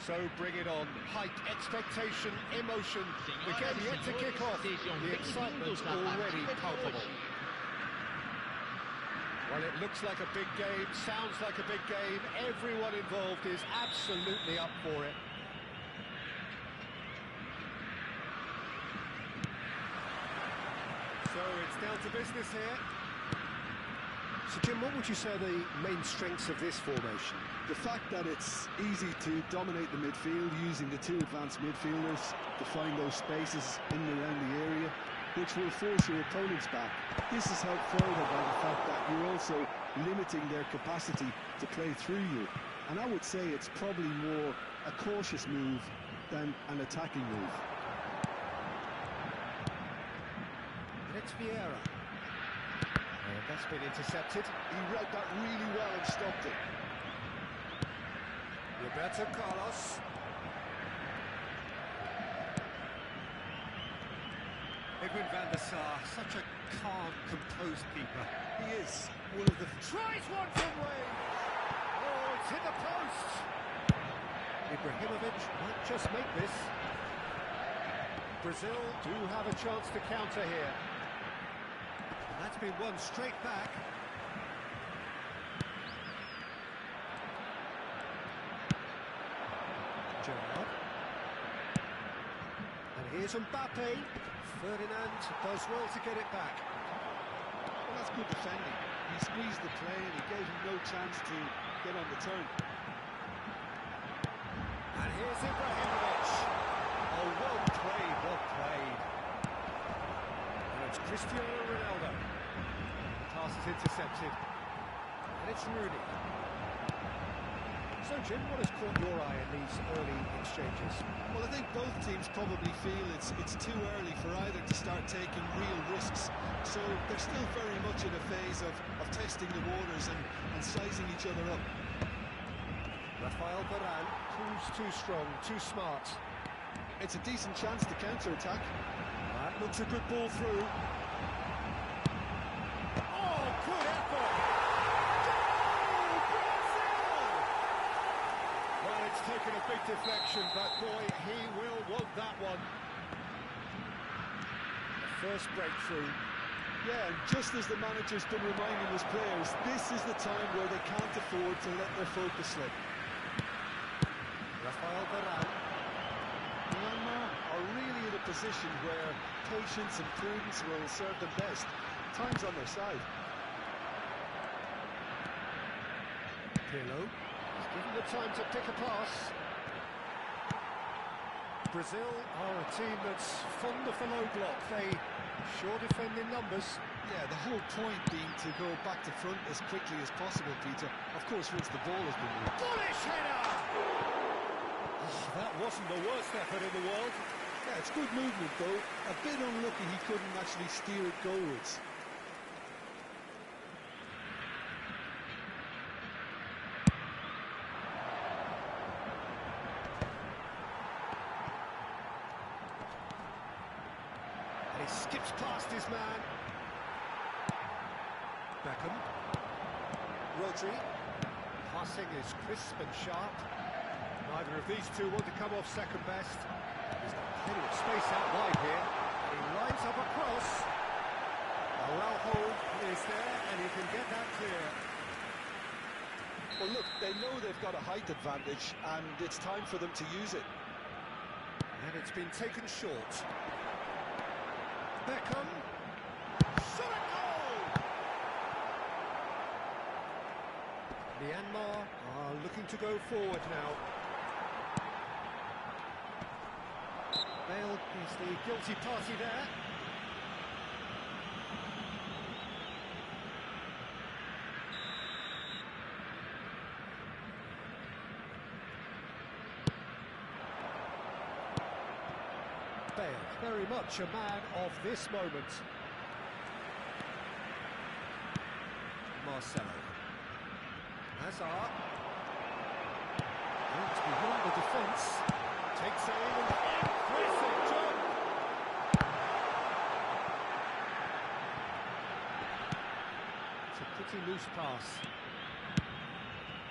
So bring it on. Height, expectation, emotion. The game yet to kick off. The excitement's already palpable. Well, it looks like a big game, sounds like a big game. Everyone involved is absolutely up for it. So it's down to business here. So Jim, what would you say are the main strengths of this formation? The fact that it's easy to dominate the midfield using the two advanced midfielders to find those spaces in and around the area, which will force your opponents back. This is helped further by the fact that you're also limiting their capacity to play through you. And I would say it's probably more a cautious move than an attacking move. And it's Vieira. And that's been intercepted. He read that really well and stopped it. Roberto Carlos. Edwin van der Sar, such a calm, composed keeper. He is one of the... Tries one from range! Oh, it's hit the post! Ibrahimovic might just make this. Brazil do have a chance to counter here. And that's been won straight back. Gerrard. And here's Mbappe. Ferdinand does well to get it back. Well, that's good defending. He squeezed the play and he gave him no chance to get on the turn. And here's Ibrahimovic. Oh, well played, well played. And it's Cristiano Ronaldo. The pass is intercepted. And it's Rooney. So, Jim, what has caught your eye in these early exchanges? Well, I think both teams probably feel it's too early for either to start taking real risks. So they're still very much in a phase of testing the waters and sizing each other up. Rafael Varane, too strong, too smart. It's a decent chance to counter-attack. That looks a good ball through. Oh, good effort! Well, it's taken a big deflection, but boy, he will want that one. The first breakthrough. Yeah, and just as the manager's been reminding his players, this is the time where they can't afford to let their focus slip. Rafael Varane. Myanmar are really in a position where patience and prudence will serve them best. Time's on their side. Pirlo. He's given the time to pick a pass. Brazil are a team that's fond of the low block. They sure defend in numbers. Yeah, the whole point being to go back to front as quickly as possible, Peter. Of course, once the ball has been moved. Bullish header! Oh, that wasn't the worst effort in the world. Yeah, it's good movement, though. A bit unlucky he couldn't actually steer it goalwards. He skips past his man. Beckham. Rodri. Passing is crisp and sharp. Neither of these two want to come off second best. He's got plenty of space out wide here. He lines up a cross. Araujo is there and he can get that clear. Well, look, they know they've got a height advantage and it's time for them to use it. And it's been taken short. Beckham. Shot a goal! Myanmar are looking to go forward now. Bale is the guilty party there. Bale, very much a man of this moment. Marcelo. Hazard. It's beyond the defence. Takes aim and impressive jump. It's a pretty loose pass.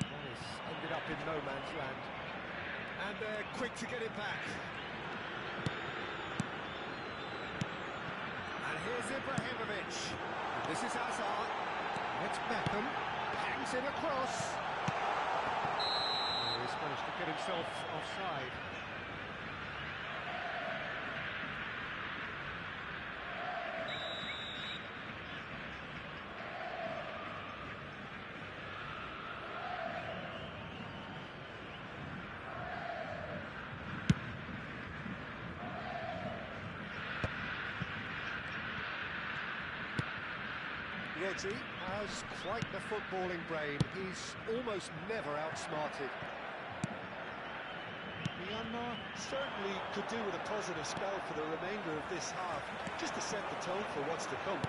Morris ended up in no man's land. And they're quick to get it back. And here's Ibrahimovic. And this is Hazard. It's Beckham. Hangs it across. Oh, he's managed to get himself offside. Rodri has quite the footballing brain. He's almost never outsmarted. Myanmar certainly could do with a positive spell for the remainder of this half, just to set the tone for what's to come.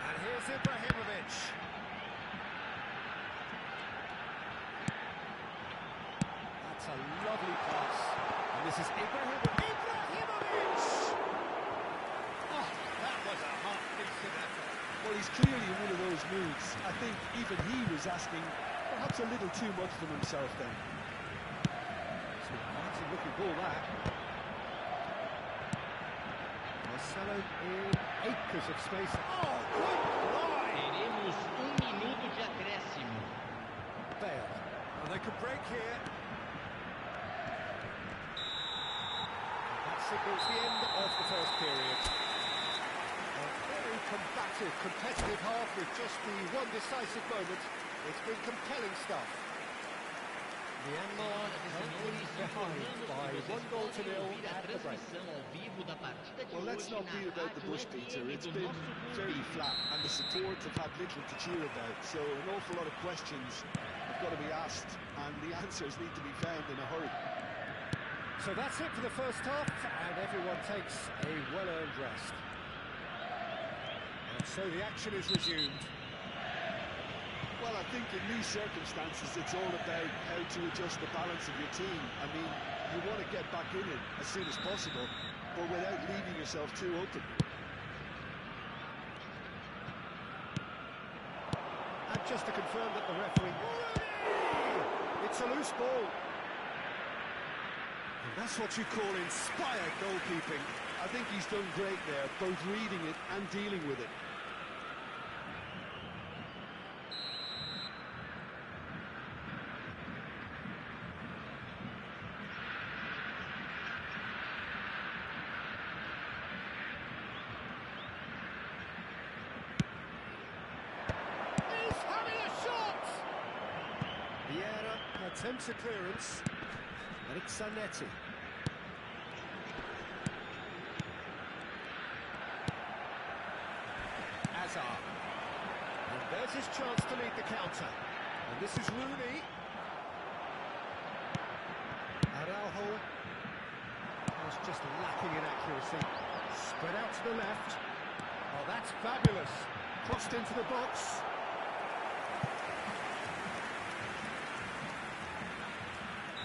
And here's Ibrahimovic. That's a lovely pass. And this is Ibrahimovic. Well, he's clearly in one of those moods. I think even he was asking perhaps a little too much from himself then. It's a fancy-looking ball, that. Marcelo in acres of space. Oh, good line! Teremos minuto de acréscimo. Bale. And they could break here. And that signals the end of the first period. Combative, competitive half with just the one decisive moment. It's been compelling stuff. Myanmar behind by 1-0 at the break. Well, let's not beat about the bush, Peter. It's been fairly flat and the support have had little to cheer about. So an awful lot of questions have got to be asked and the answers need to be found in a hurry. So that's it for the first half and everyone takes a well-earned rest. So the action is resumed. Well, I think in these circumstances it's all about how to adjust the balance of your team. I mean, you want to get back in it as soon as possible, but without leaving yourself too open. And just to confirm that the referee... It's a loose ball. And that's what you call inspired goalkeeping. I think he's done great there, both reading it and dealing with it. Attempts a clearance. Eric Zanetti. Hazard. And there's his chance to lead the counter. And this is Rooney. Araujo was just lacking in accuracy. Spread out to the left. Oh, that's fabulous. Crossed into the box.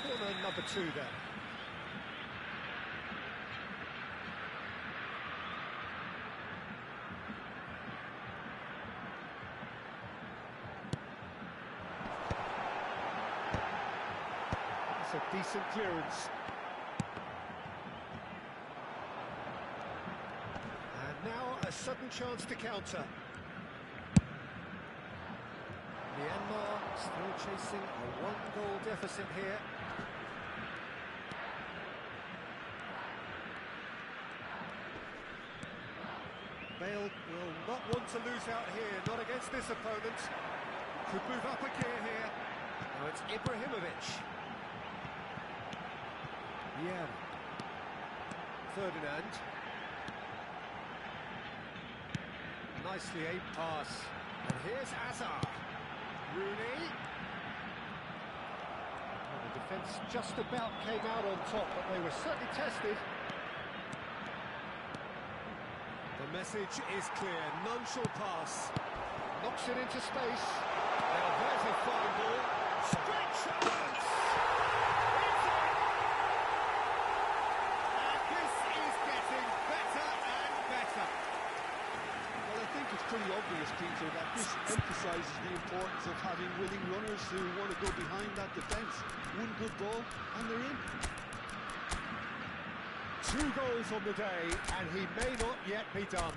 Corner number 2 there. That's a decent clearance. And now a sudden chance to counter. Myanmar still chasing a 1-goal deficit here. Bale will not want to lose out here, not against this opponent. Could move up a gear here. Now it's Ibrahimovic. Yeah. Ferdinand. Nicely aimed pass. And here's Hazard. Rooney. Well, the defence just about came out on top, but they were certainly tested. The message is clear, none shall pass. Knocks it into space. Now there's a fine ball. Straight chance! It's in! And this is getting better and better. Well, I think it's pretty obvious, Peter, that this emphasises the importance of having willing runners who want to go behind that defence. One good ball and they're in. 2 goals on the day, and he may not yet be done.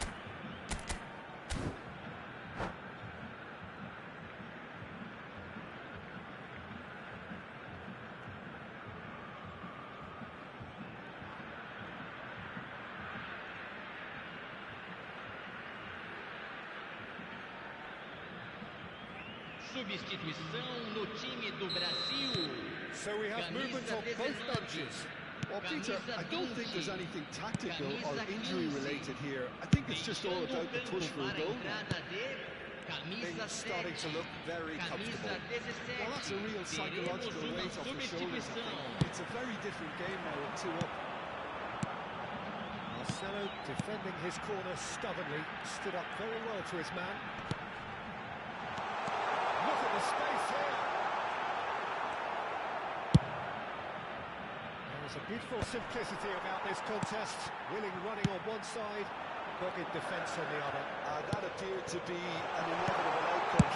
Substituição no time do Brasil. So we have movement on both benches. Well, Peter, I don't think there's anything tactical or injury related here. I think it's just all about the push for a goal. Things starting to look very comfortable. Well, that's a real psychological weight off the shoulders, I think. It's a very different game now with 2 up. Marcelo defending his corner stubbornly, stood up very well to his man. Look at the space here. There's a beautiful simplicity about this contest. Willing running on one side, dogged defence on the other. That appeared to be an inevitable outcome.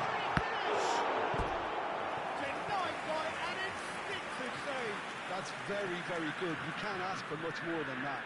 Denied by an instinctive save. That's very, very good. You can't ask for much more than that.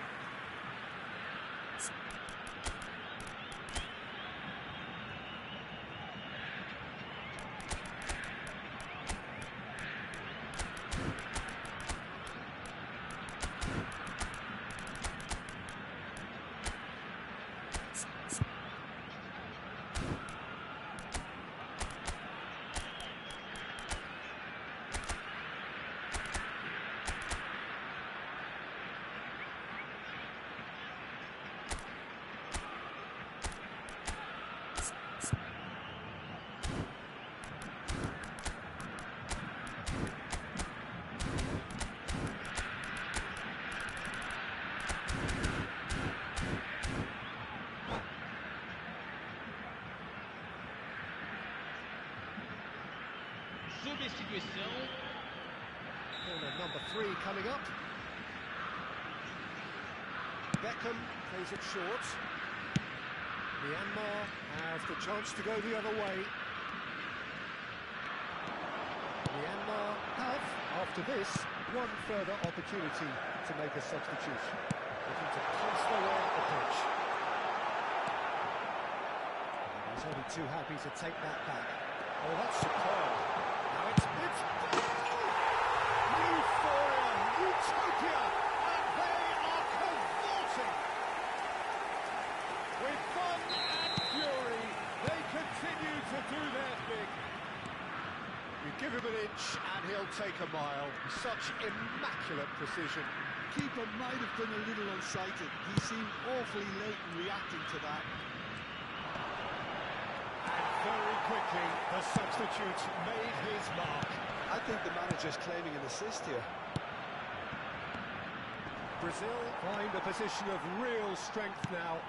Substituição. Corner number 3 coming up. Beckham plays it short. Myanmar has the chance to go the other way. Myanmar have, after this, one further opportunity to make a substitution. Looking to cast their way up the pitch. He's only too happy to take that back. Oh, that's superb. Now it's Euphoria, utopia, and they are cavorting. With fun and fury, they continue to do their thing. You give him an inch and he'll take a mile. Such immaculate precision. Keeper might have been a little unsighted. He seemed awfully late in reacting to that. Very quickly, the substitute made his mark. I think the manager's claiming an assist here. Brazil find a position of real strength now.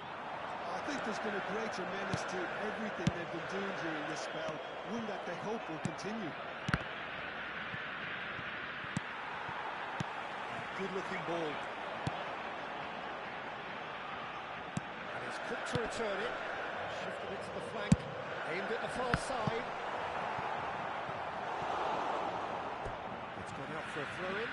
I think there's been a greater menace to everything they've been doing during this spell, one that they hope will continue. Good-looking ball. And he's quick to return it. Shifted it to the flank. Aimed at the far side. It's gone out for a throw-in.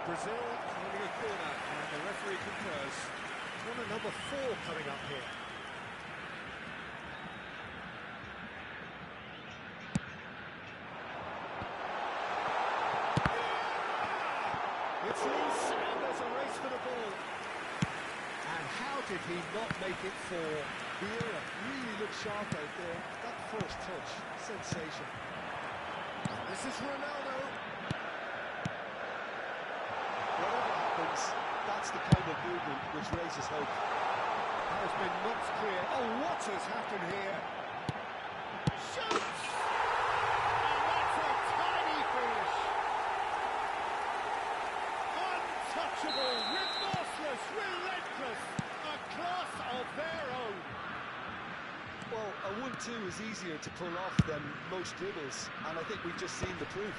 Brazil finding a corner, and the referee concurs. Corner number 4 coming up here. It's loose, and there's a race for the ball. And how did he not make it 4? Vieira really looked sharp out there. That first touch, sensation. This is Ronaldo. Whatever happens, that's the kind of movement which raises hope. Has been knocked clear. Oh, what has happened here? Shoots! And that's a tiny finish. Untouchable, remorseless, relentless. A class of their own. Well, a 1-2 is easier to pull off than most dribbles, and I think we've just seen the proof.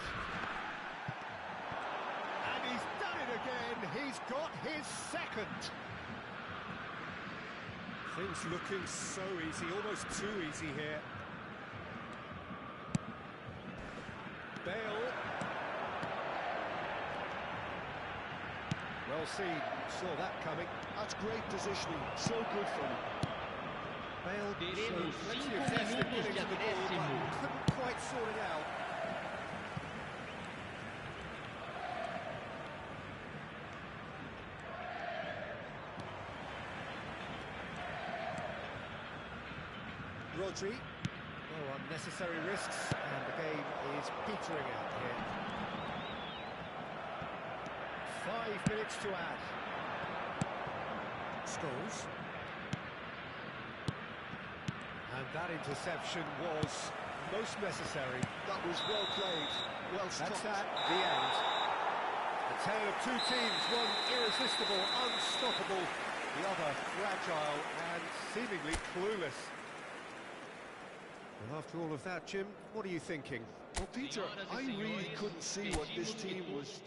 And he's done it again. He's got his his second. Things looking so easy, almost too easy here. Bale. Well seen, saw that coming. That's great positioning, so good from him. Bale Teremos showed plenty 5 of zest in minutos getting de to the ball, acréscimo. but couldn't quite sort it out. Rodri. No unnecessary risks, and the game is petering out here. 5 minutes to add. Scholes. And that interception was most necessary. That was well played, well stopped. That's that, the end. A tale of two teams, one irresistible, unstoppable, the other fragile and seemingly clueless. Well, after all of that, Jim, what are you thinking? Well, Peter, I really couldn't see what this team was...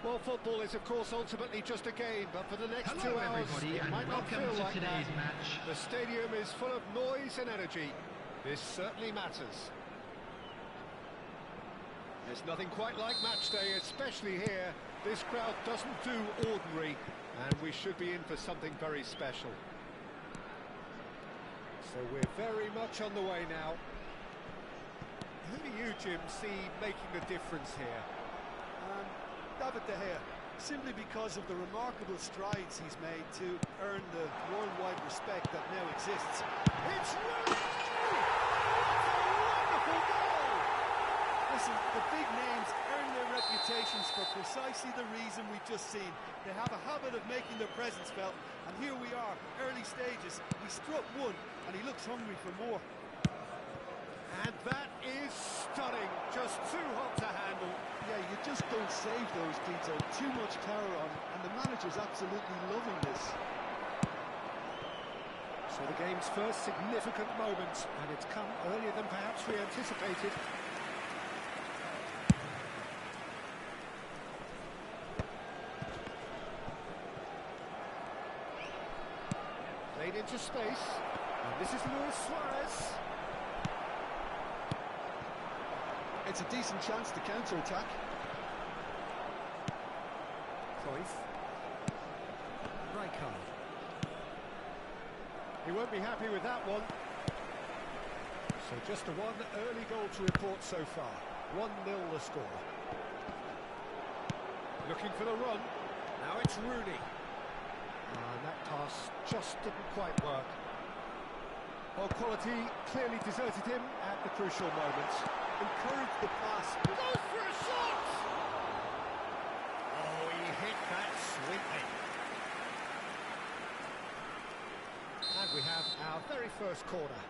Well, football is, of course, ultimately just a game, but for the next 2 Hello, hours, everybody, it and might not welcome feel to like today's that. match. The stadium is full of noise and energy. This certainly matters. There's nothing quite like match day, especially here. This crowd doesn't do ordinary, and we should be in for something very special. So we're very much on the way now. Who do you, Jim, see making the difference here? David De Gea, simply because of the remarkable strides he's made to earn the worldwide respect that now exists. It's Rooney! What a wonderful goal! Listen, the big names earn their reputations for precisely the reason we've just seen. They have a habit of making their presence felt, and here we are, early stages. He struck one, and he looks hungry for more. And that is stunning, just too hot to handle. Yeah, you just don't save those, Peter. Too much power on, and the manager's absolutely loving this. So the game's first significant moment, and it's come earlier than perhaps we anticipated. Played into space, and this is Luis Suarez. It's a decent chance to counter-attack. Cruyff. Rijkaard. He won't be happy with that one. So just a one early goal to report so far. 1-0 the score. Looking for the run. Now it's Rooney. And that pass just didn't quite work. Well, quality clearly deserted him at the crucial moments. Encourage the pass. Goes for a shot! Oh, he hit that sweetly. And we have our very first corner.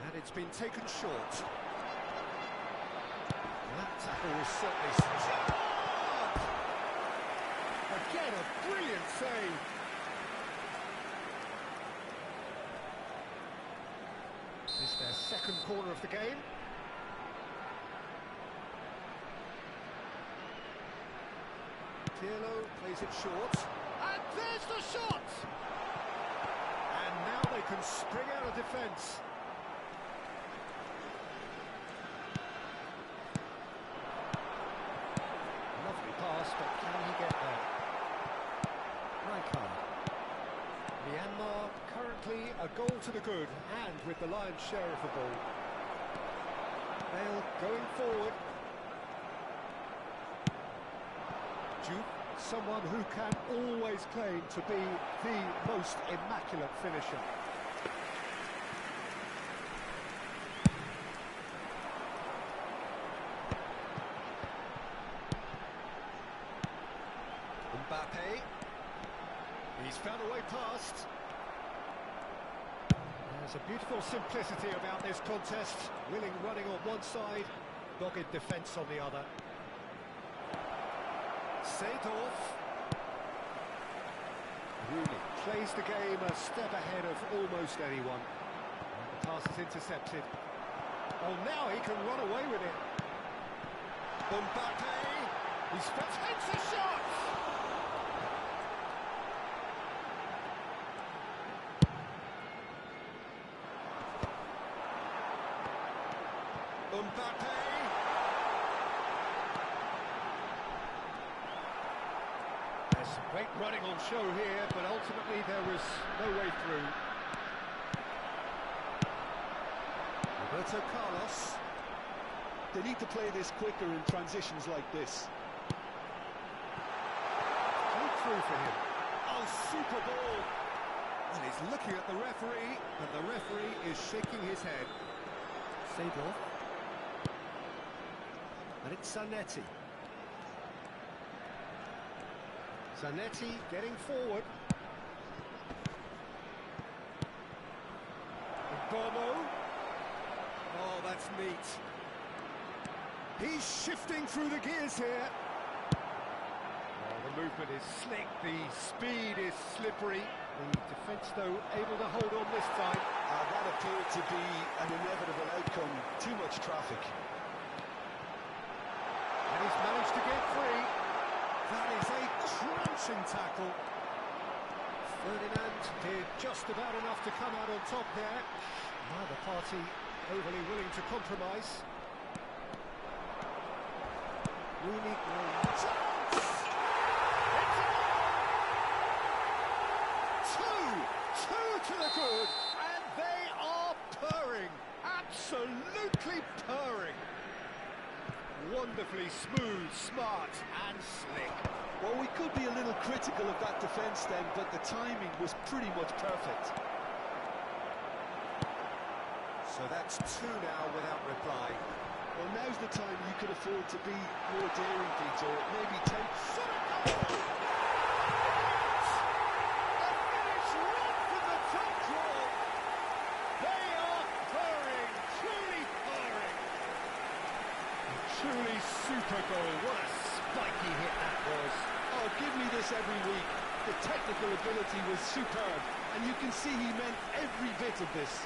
And it's been taken short. That tackle was certainly... Shot! A Again, a brilliant save. This is their second corner of the game. Pirlo plays it short. And there's the shot! And now they can spring out of defence. Lovely pass, but can he get there? Rijkaard. Myanmar currently a goal to the good, and with the lion's share of the ball. Bale going forward. Jude, someone who can always claim to be the most immaculate finisher. Mbappe. He's found a way past. There's a beautiful simplicity about this contest. Willing running on one side, dogged defence on the other. Seedorf. Rooney plays the game a step ahead of almost anyone. And the pass is intercepted. Oh, now he can run away with it. Mbappe. He's takes a shot. Mbappe. There's great running on show here, but ultimately there was no way through. Roberto Carlos. They need to play this quicker in transitions like this. Coming through for him. Oh, super ball. And he's looking at the referee, and the referee is shaking his head. Seedorf. And it's Zanetti. Zanetti getting forward. Bomo. Oh, that's neat. He's shifting through the gears here. Oh, the movement is slick, the speed is slippery. The defence, though, able to hold on this time. That appeared to be an inevitable outcome. Too much traffic. And he's managed to get free. That is a crunching tackle. Ferdinand did just about enough to come out on top there. Neither party overly willing to compromise. Rooney chance! Two to the good, and they are purring. Absolutely purring. Wonderfully smooth, smart and slick. Well, we could be a little critical of that defence then, but the timing was pretty much perfect. So that's two now without reply. Well, now's the time you could afford to be more daring, Peter. Maybe 10... Shot a goal! A finish right from the top draw. They are purring, truly purring. Truly super goal. What a spiky hit that was. Oh, give me this every week. The technical ability was superb, and you can see he meant every bit of this.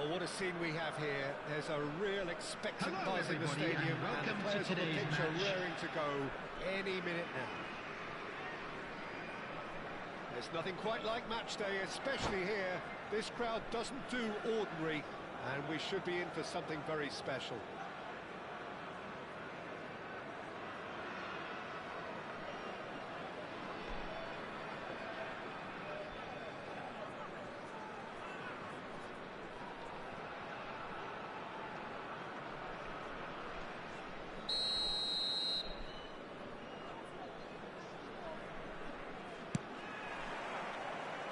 Well, what a scene we have here. There's a real expectant Hello, buzz in the everybody, stadium, and welcome and the to players on the today's pitch are match. raring to go any minute now. There's nothing quite like match day, especially here. This crowd doesn't do ordinary, and we should be in for something very special.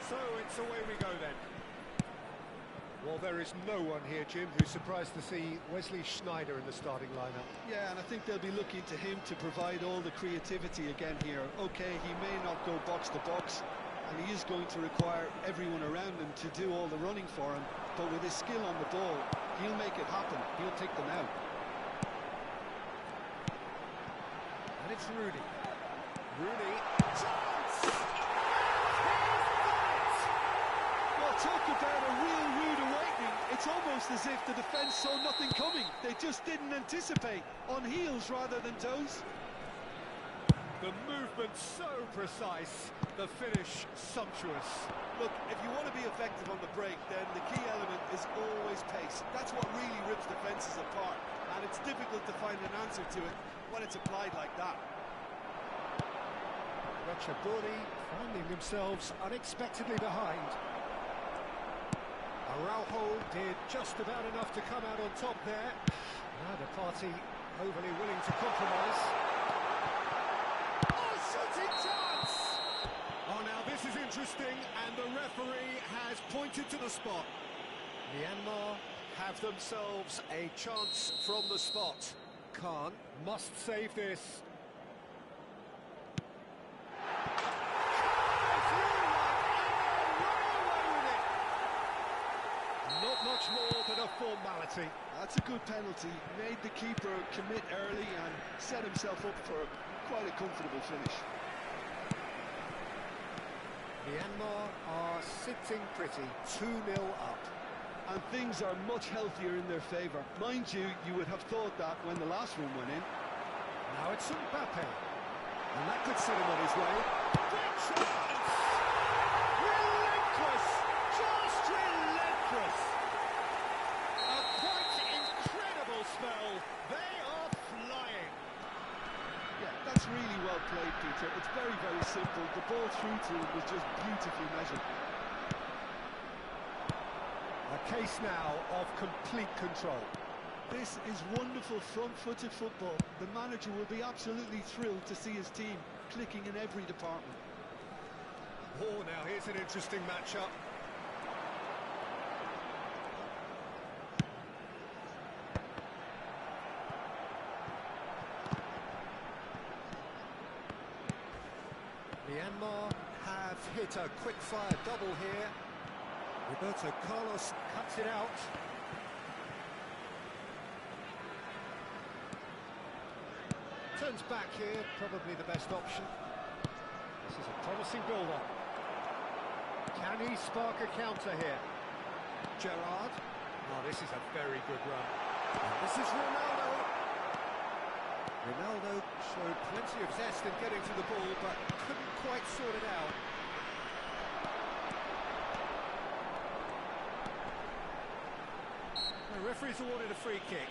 So it's away we go then. Well, there is no one here, Jim, who's surprised to see Wesley Sneijder in the starting lineup. Yeah, and I think they'll be looking to him to provide all the creativity again here. Okay, he may not go box to box, and he is going to require everyone around him to do all the running for him, but with his skill on the ball, he'll make it happen. He'll take them out. And it's Rooney. Rooney. Chance! Well, talk about a real rude awakening. It's almost as if the defence saw nothing coming. They just didn't anticipate. On heels rather than toes. The movement so precise, the finish sumptuous. Look, if you want to be effective on the break, then the key element is always pace. That's what really rips defences apart. And it's difficult to find an answer to it when it's applied like that. Ratchaburi finding themselves unexpectedly behind. Araujo did just about enough to come out on top there. Neither party overly willing to compromise. Oh, shooting chance! Oh, now this is interesting, and the referee has pointed to the spot. Myanmar have themselves a chance from the spot. Khan must save this. Not much more than a formality. That's a good penalty. Made the keeper commit early and set himself up for quite a comfortable finish. Myanmar are sitting pretty, 2-0 up. And things are much healthier in their favour. Mind you, you would have thought that when the last one went in. Now it's Mbappe. And that could set him on his way. Big chance! Relentless! Just relentless! A quite incredible spell. They are flying. Yeah, that's really well played, Peter. It's very, very simple. The ball through to him was just beautifully measured. A case now of complete control. This is wonderful front-footed football. The manager will be absolutely thrilled to see his team clicking in every department. Oh, now here's an interesting matchup. Myanmar have hit a quick-fire double here. Roberto Carlos cuts it out. Turns back here, probably the best option. This is a promising build-up. Can he spark a counter here? Gerrard. Oh, this is a very good run. And this is Ronaldo. Ronaldo showed plenty of zest in getting to the ball, but couldn't quite sort it out. The referee's awarded a free kick.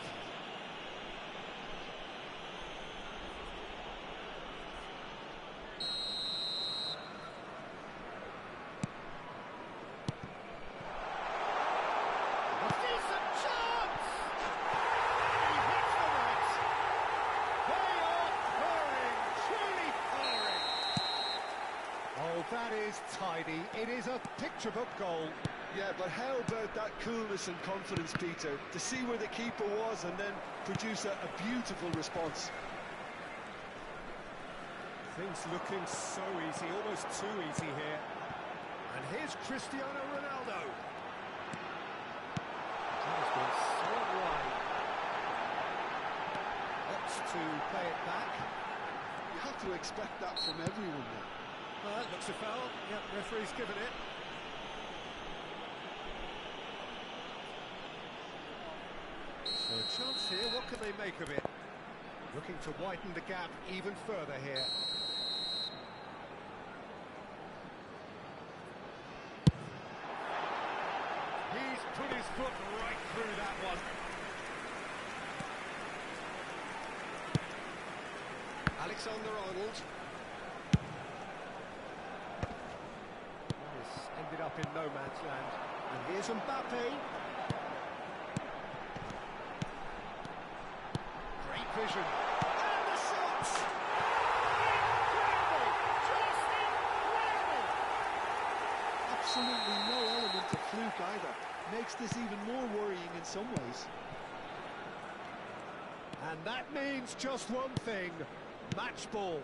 A decent chance! He hits the net. They are purring, truly purring. Oh, that is tidy. It is a picture-book goal. Yeah, but how about that coolness and confidence, Peter, to see where the keeper was and then produce a beautiful response. Things looking so easy, almost too easy here. And here's Cristiano Ronaldo. That has been so wide. Opts to play it back. You have to expect that from everyone now. That looks a foul. Yep, referee's given it. So a chance here, what can they make of it? Looking to widen the gap even further here. He's put his foot right through that one. Alexander-Arnold. This ended up in no man's land. And here's Mbappe. Great vision. And the shots! Incredible! Just incredible! Absolutely no element of fluke either. Makes this even more worrying in some ways. And that means just one thing. Match ball.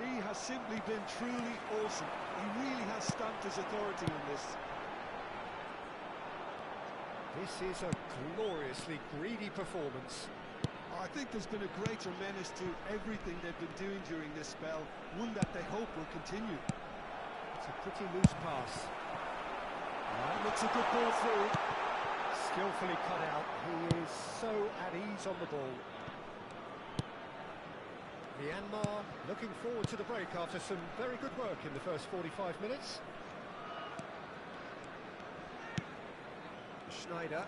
He has simply been truly awesome. He really has stamped his authority on this. This is a gloriously greedy performance. I think there's been a greater menace to everything they've been doing during this spell, one that they hope will continue. It's a pretty loose pass. Looks a good ball through. Skillfully cut out. He is so at ease on the ball. Myanmar looking forward to the break after some very good work in the first 45 minutes. Schneider.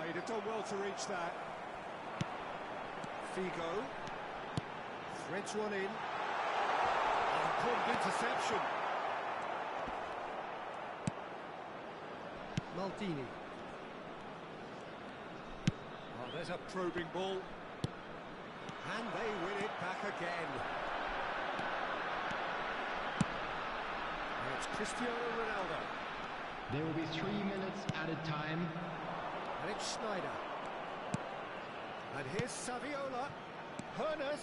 He'd have done well to reach that. Figo. Threads one in. Important interception. Maldini. Oh, there's a probing ball. And they win it back again. And it's Cristiano Ronaldo. There will be 3 minutes added time. And it's Schneider. And here's Saviola. Hoeneß.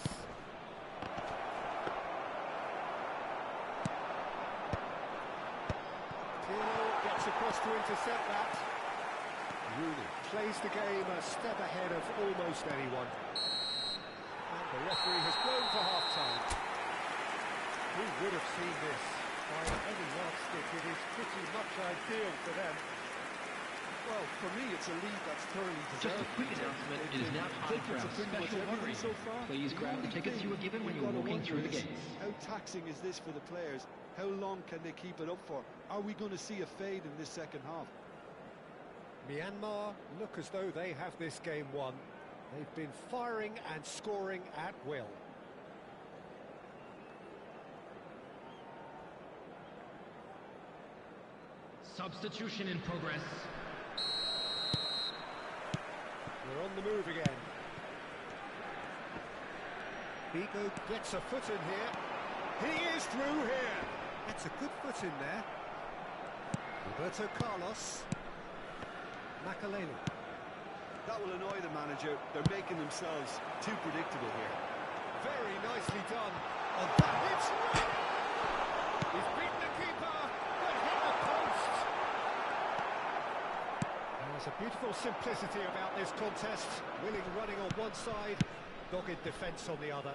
Pirlo gets across to intercept that. Rooney plays the game a step ahead of almost anyone. And the referee has blown for half-time. Who would have seen this? By any yardstick, it is pretty much ideal for them. Well, for me, it's a lead that's thoroughly deserved. Just a quick announcement, it is now time for our special lottery. So far. Please grab the tickets you were given when you were walking through the gates. How taxing is this for the players? How long can they keep it up for? Are we going to see a fade in this second half? Myanmar look as though they have this game won. They've been firing and scoring at will. Substitution in progress. We're on the move again. Figo gets a foot in here. He is through here. That's a good foot in there. Roberto Carlos. Makaleli. That will annoy the manager. They're making themselves too predictable here. Very nicely done. Oh, that hits right. He's beaten the keeper, but hit the post. There's a beautiful simplicity about this contest. Willing running on one side, dogged defence on the other.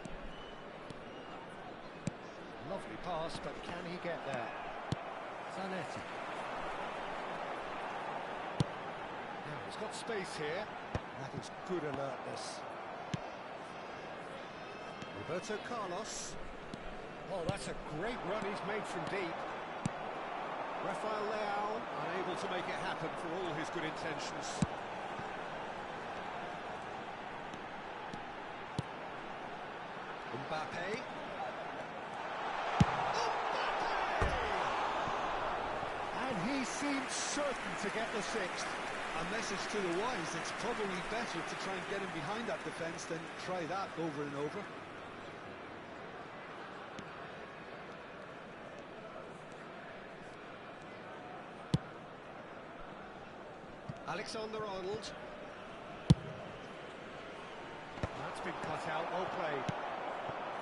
Lovely pass, but can he get there? Zanetti. Now he's got space here. That is good alertness. Roberto Carlos. Oh, that's a great run he's made from deep. Rafael Leao unable to make it happen for all his good intentions. Mbappe. And he seemed certain to get the sixth. A message to the wise, it's probably better to try and get him behind that defence than try that over and over. Alexander-Arnold. That's been cut out, well played.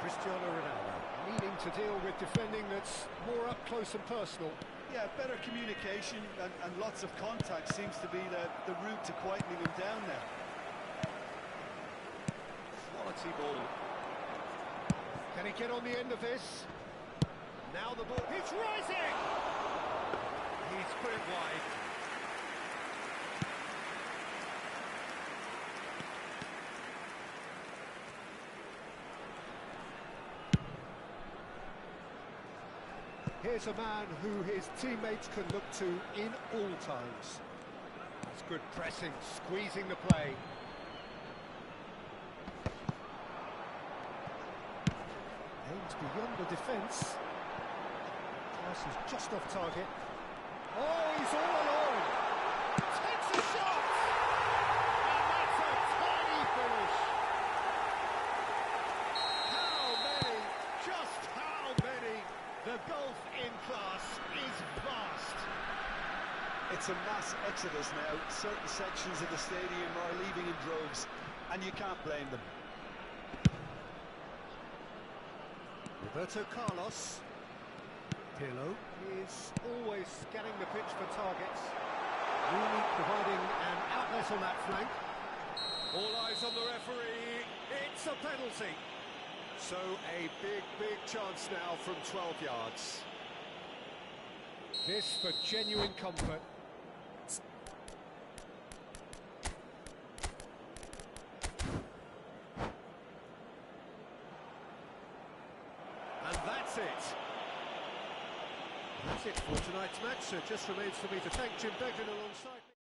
Cristiano Ronaldo needing to deal with defending that's more up close and personal. Yeah, better communication and lots of contact seems to be the route to quietening him down now. Quality ball. Can he get on the end of this? Now the ball, it's rising! he's put it wide. Here's a man who his teammates can look to in all times. It's good pressing, squeezing the play. Aims beyond the defence. Pass is just off target. Oh, he's all alone! Takes a shot! And that's a tiny finish! How many? Just how many? The gulf in class is vast. It's a mass exodus now. Certain sections of the stadium are leaving in droves, and you can't blame them. Roberto Carlos. Pirlo is always scanning the pitch for targets. Rooney providing an outlet on that flank. All eyes on the referee. It's a penalty. So a big chance now from 12 yards. This for genuine comfort. And that's it. That's it for tonight's match. So it just remains for me to thank Jim Beglin alongside me.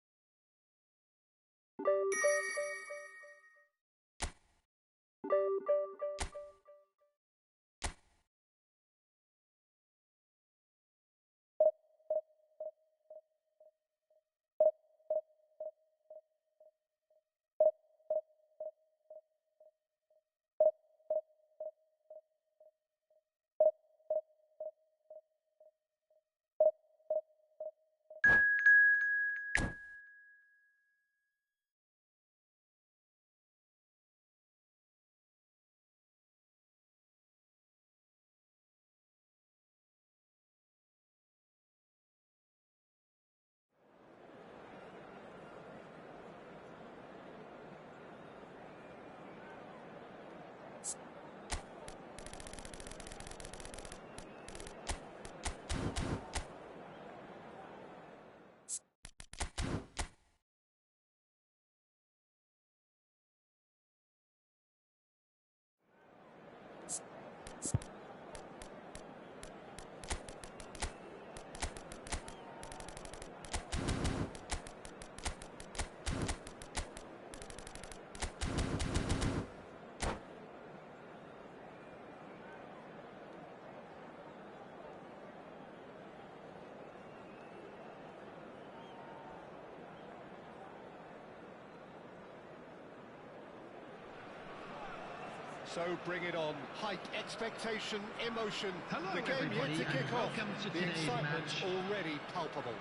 So bring it on. Height, expectation, emotion. Hello, the game yet everybody, to kick and off. welcome to The today's excitement's match. already palpable.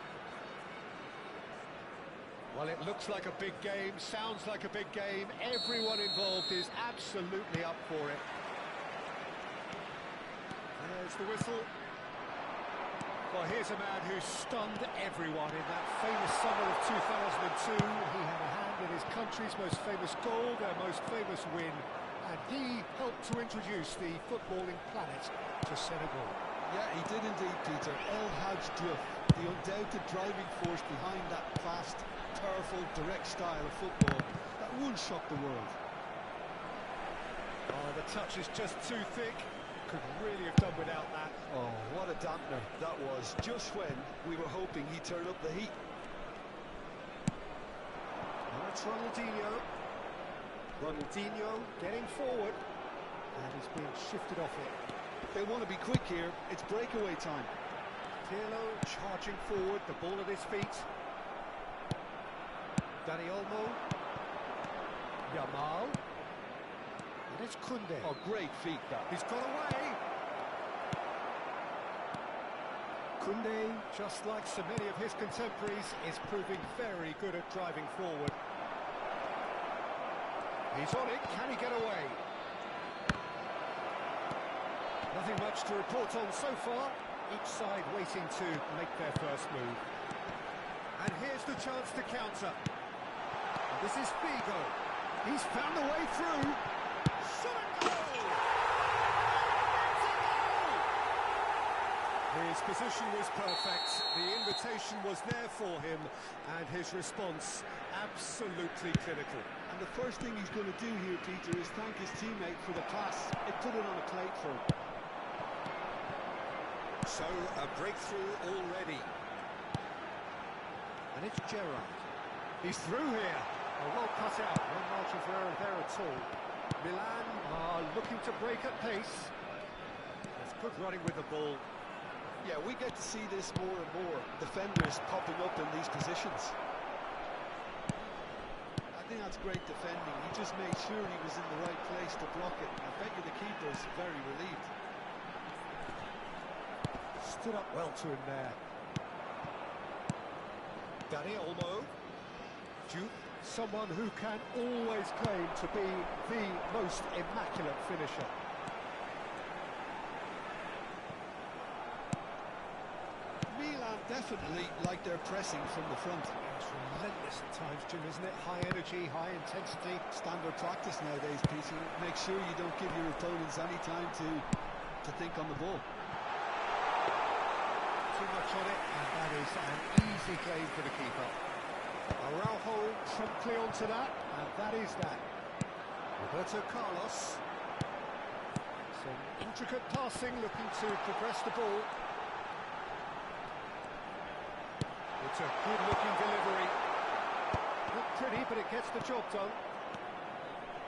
Well, it looks like a big game, sounds like a big game. Everyone involved is absolutely up for it. There's the whistle. Well, here's a man who stunned everyone in that famous summer of 2002. He had a hand in his country's most famous goal, their most famous win. And he helped to introduce the footballing planet to Senegal. Yeah, he did indeed, Peter. El Hadj Diouf, the undoubted driving force behind that fast, powerful, direct style of football that once shocked the world. Oh, the touch is just too thick. Could really have done without that. Oh, what a dampener that was, just when we were hoping he'd turn up the heat. Now it's Ronaldinho. Ronaldinho getting forward. And he's being shifted off it. They want to be quick here. It's breakaway time. Pirlo charging forward, the ball at his feet. Dani Olmo. Yamal. And it's Koundé. Oh, great feat that. He's got away. Koundé, just like so many of his contemporaries, is proving very good at driving forward. He's on it, can he get away? Nothing much to report on so far. Each side waiting to make their first move. And here's the chance to counter. And this is Figo. He's found a way through. Shot and goal! Here's His position was perfect, the invitation was there for him, and his response absolutely clinical. And the first thing he's going to do here, Peter, is thank his teammate for the pass. It put it on a plate for him. So, a breakthrough already. And it's Gerrard. He's through here. Oh, well cut out, no margin for error there at all. Milan are looking to break at pace. There's good running with the ball. Yeah, we get to see this more and more. Defenders popping up in these positions. I think that's great defending. He just made sure he was in the right place to block it. I bet you the keeper's very relieved. Stood up well to him there. Dani Olmo. Duke, someone who can always claim to be the most immaculate finisher. Milan definitely like their pressing from the front. It's relentless at times, Jim, isn't it? High energy, high intensity. Standard practice nowadays, Peter. Make sure you don't give your opponents any time to think on the ball. Too much on it, and that is an easy claim for the keeper. Araujo promptly onto that, and that is that. Roberto Carlos. Some intricate passing, looking to progress the ball. It's a good-looking delivery. Not pretty, but it gets the job done.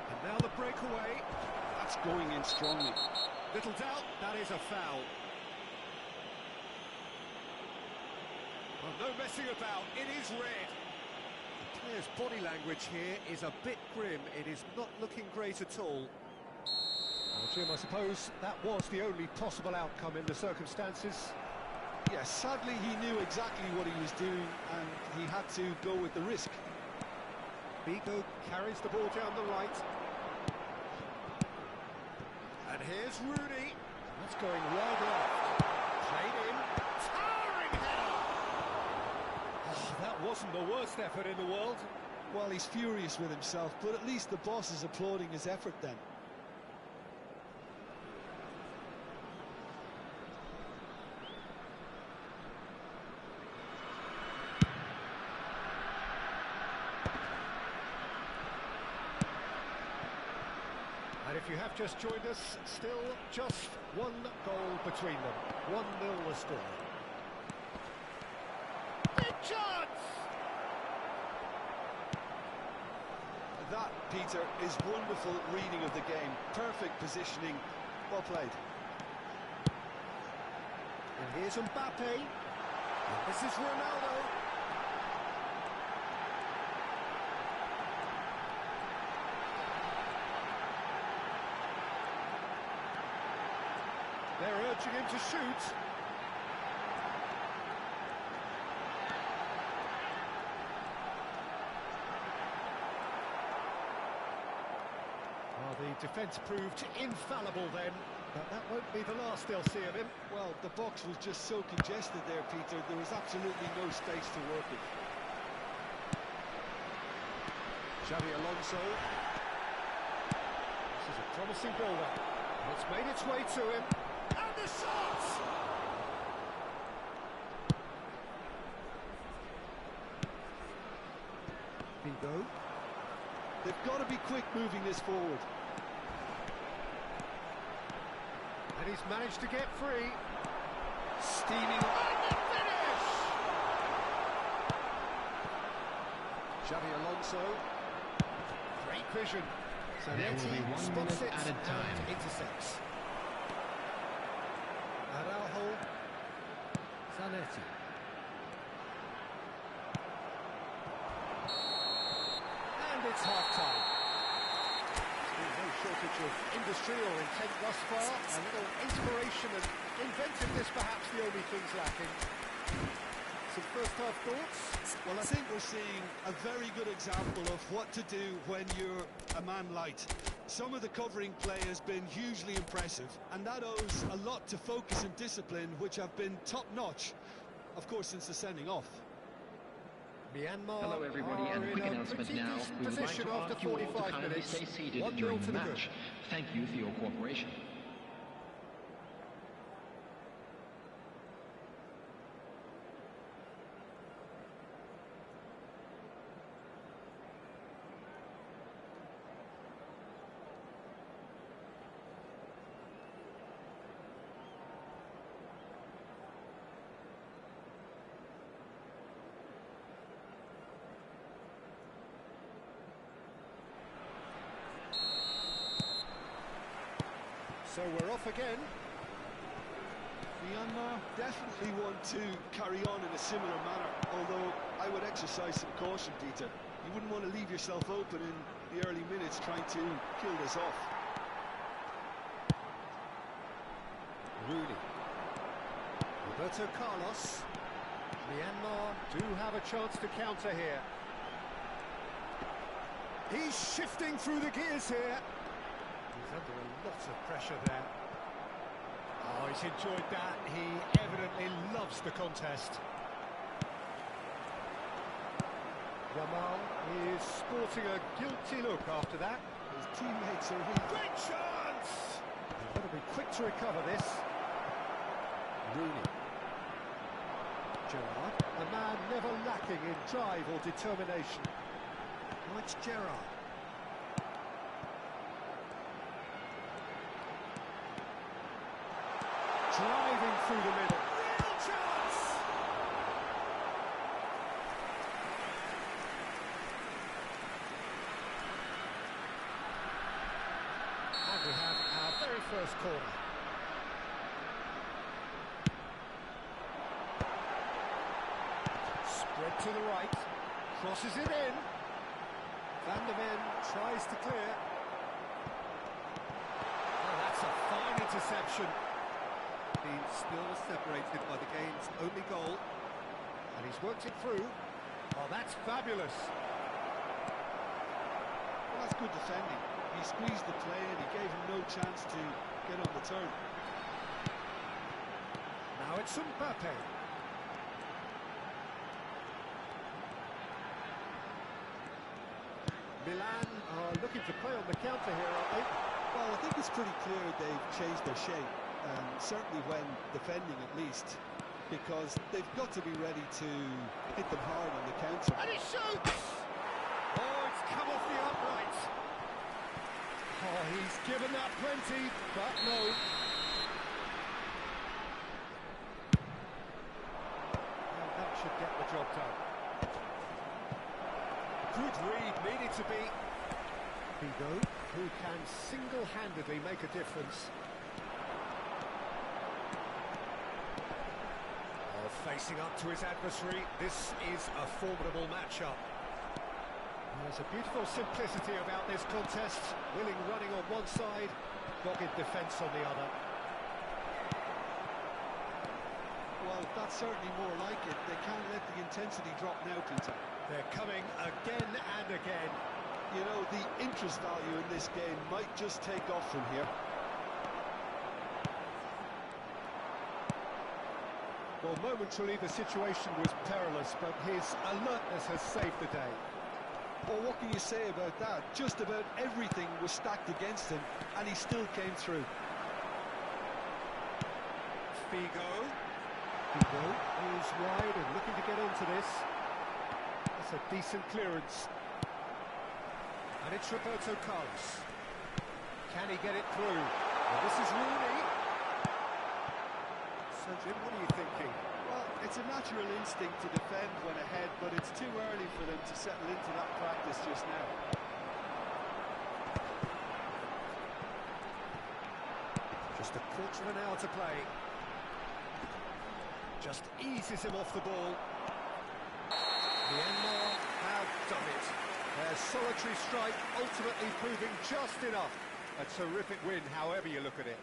And now the breakaway. That's going in strongly. Little doubt, that is a foul. Well, no messing about, it is red. The player's body language here is a bit grim. It is not looking great at all. Well, Jim, I suppose that was the only possible outcome in the circumstances. Yes, sadly he knew exactly what he was doing and he had to go with the risk. Vigo carries the ball down the right. And here's Rooney. That's going wide left. Played in. Towering header! Oh, that wasn't the worst effort in the world. Well, he's furious with himself, but at least the boss is applauding his effort then. And if you have just joined us, still just one goal between them. 1-0 the score. Big chance! That, Peter, is wonderful reading of the game. Perfect positioning. Well played. And here's Mbappe. And this is Ronaldo. They're urging him to shoot. Well, the defence proved infallible then, but that won't be the last they'll see of him. Well, the box was just so congested there, Peter. There was absolutely no space to work in. Xabi Alonso. This is a promising build-up. It's made its way to him. And the shot! Vigo. They've got to be quick moving this forward. And he's managed to get free. Steaming. And the finish! Xabi Alonso. Great vision. So there will be 1 minute added time. Intercepts. Araujo. Zanetti. And it's half-time. There's no shortage of industry or intent thus far. A little inspiration and inventiveness, perhaps the only things lacking. Some first-half thoughts? Well, I think we're seeing a very good example of what to do when you're a man light. Some of the covering play has been hugely impressive, and that owes a lot to focus and discipline, which have been top-notch, of course, since the sending off. Myanmar. Hello everybody, and a quick announcement now. We would like to ask you all to kindly stay seated during the match. Thank you for your cooperation. So we're off again. Myanmar definitely want to carry on in a similar manner, although I would exercise some caution, Peter. You wouldn't want to leave yourself open in the early minutes trying to kill this off. Rooney. Roberto Carlos. Myanmar do have a chance to counter here. He's shifting through the gears here. He's under a lot of pressure there. Oh, he's enjoyed that. He evidently loves the contest. Yamal is sporting a guilty look after that. His teammates are really... Great chance! They've got to be quick to recover this. Rooney. Gerrard, a man never lacking in drive or determination. Oh, it's Gerrard. Driving through the middle. Real chance! And we have our very first corner. Spread to the right. Crosses it in. Van der Ven tries to clear. Oh, that's a fine interception. Being still separated by the game's only goal. And he's worked it through. Oh, that's fabulous. Well, that's good defending. He squeezed the play and he gave him no chance to get on the turn. Now it's Mbappe. Milan are looking to play on the counter here, aren't they? Well, I think it's pretty clear they've changed their shape, certainly when defending at least, because they've got to be ready to hit them hard on the counter. And he shoots! Oh, it's come off the upright. Oh, he's given that plenty, but no. And that should get the job done. Good read, needed to be. Figo, who can single-handedly make a difference. Oh, facing up to his adversary, this is a formidable matchup. There's a beautiful simplicity about this contest. Willing running on one side, dogged defence on the other. Well, that's certainly more like it. They can't let the intensity drop now, Peter. They're coming again and again. You know, the interest value in this game might just take off from here. Well, momentarily the situation was perilous, but his alertness has saved the day. Well, what can you say about that? Just about everything was stacked against him, and he still came through. Figo. Figo is wide and looking to get onto this. That's a decent clearance. And it's Roberto Carlos. Can he get it through? Well, this is Rooney. So, Jim, what are you thinking? Well, it's a natural instinct to defend when ahead, but it's too early for them to settle into that practice just now. Just a quarter of an hour to play. Just eases him off the ball. Myanmar have done it. Their solitary strike ultimately proving just enough. A terrific win, however you look at it.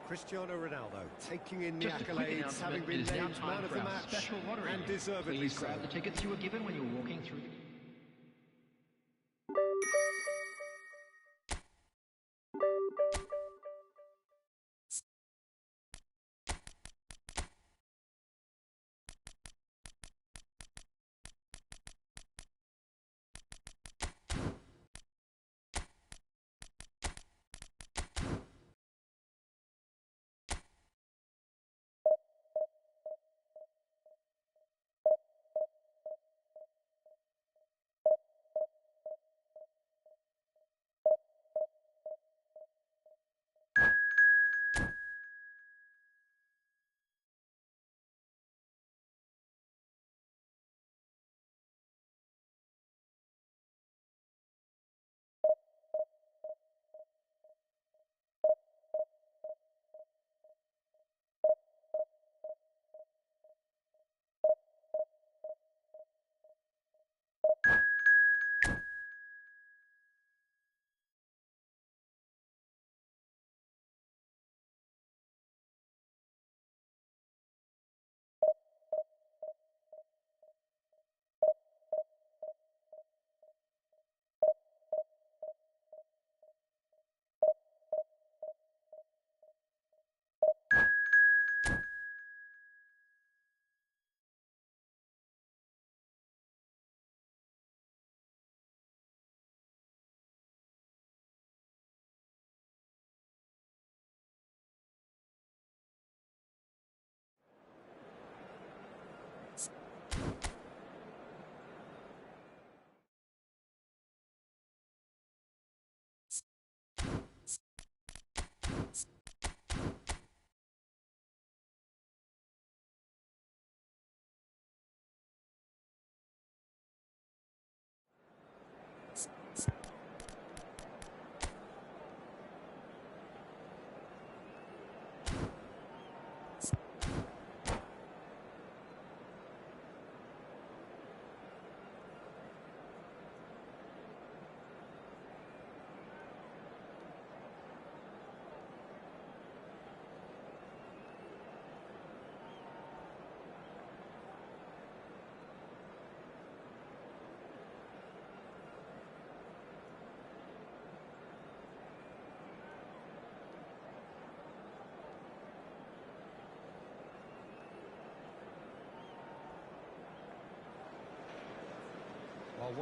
Cristiano Ronaldo taking in the accolades, having been named man of the match, and deservedly Please so. grab the tickets you were given when you were walking through.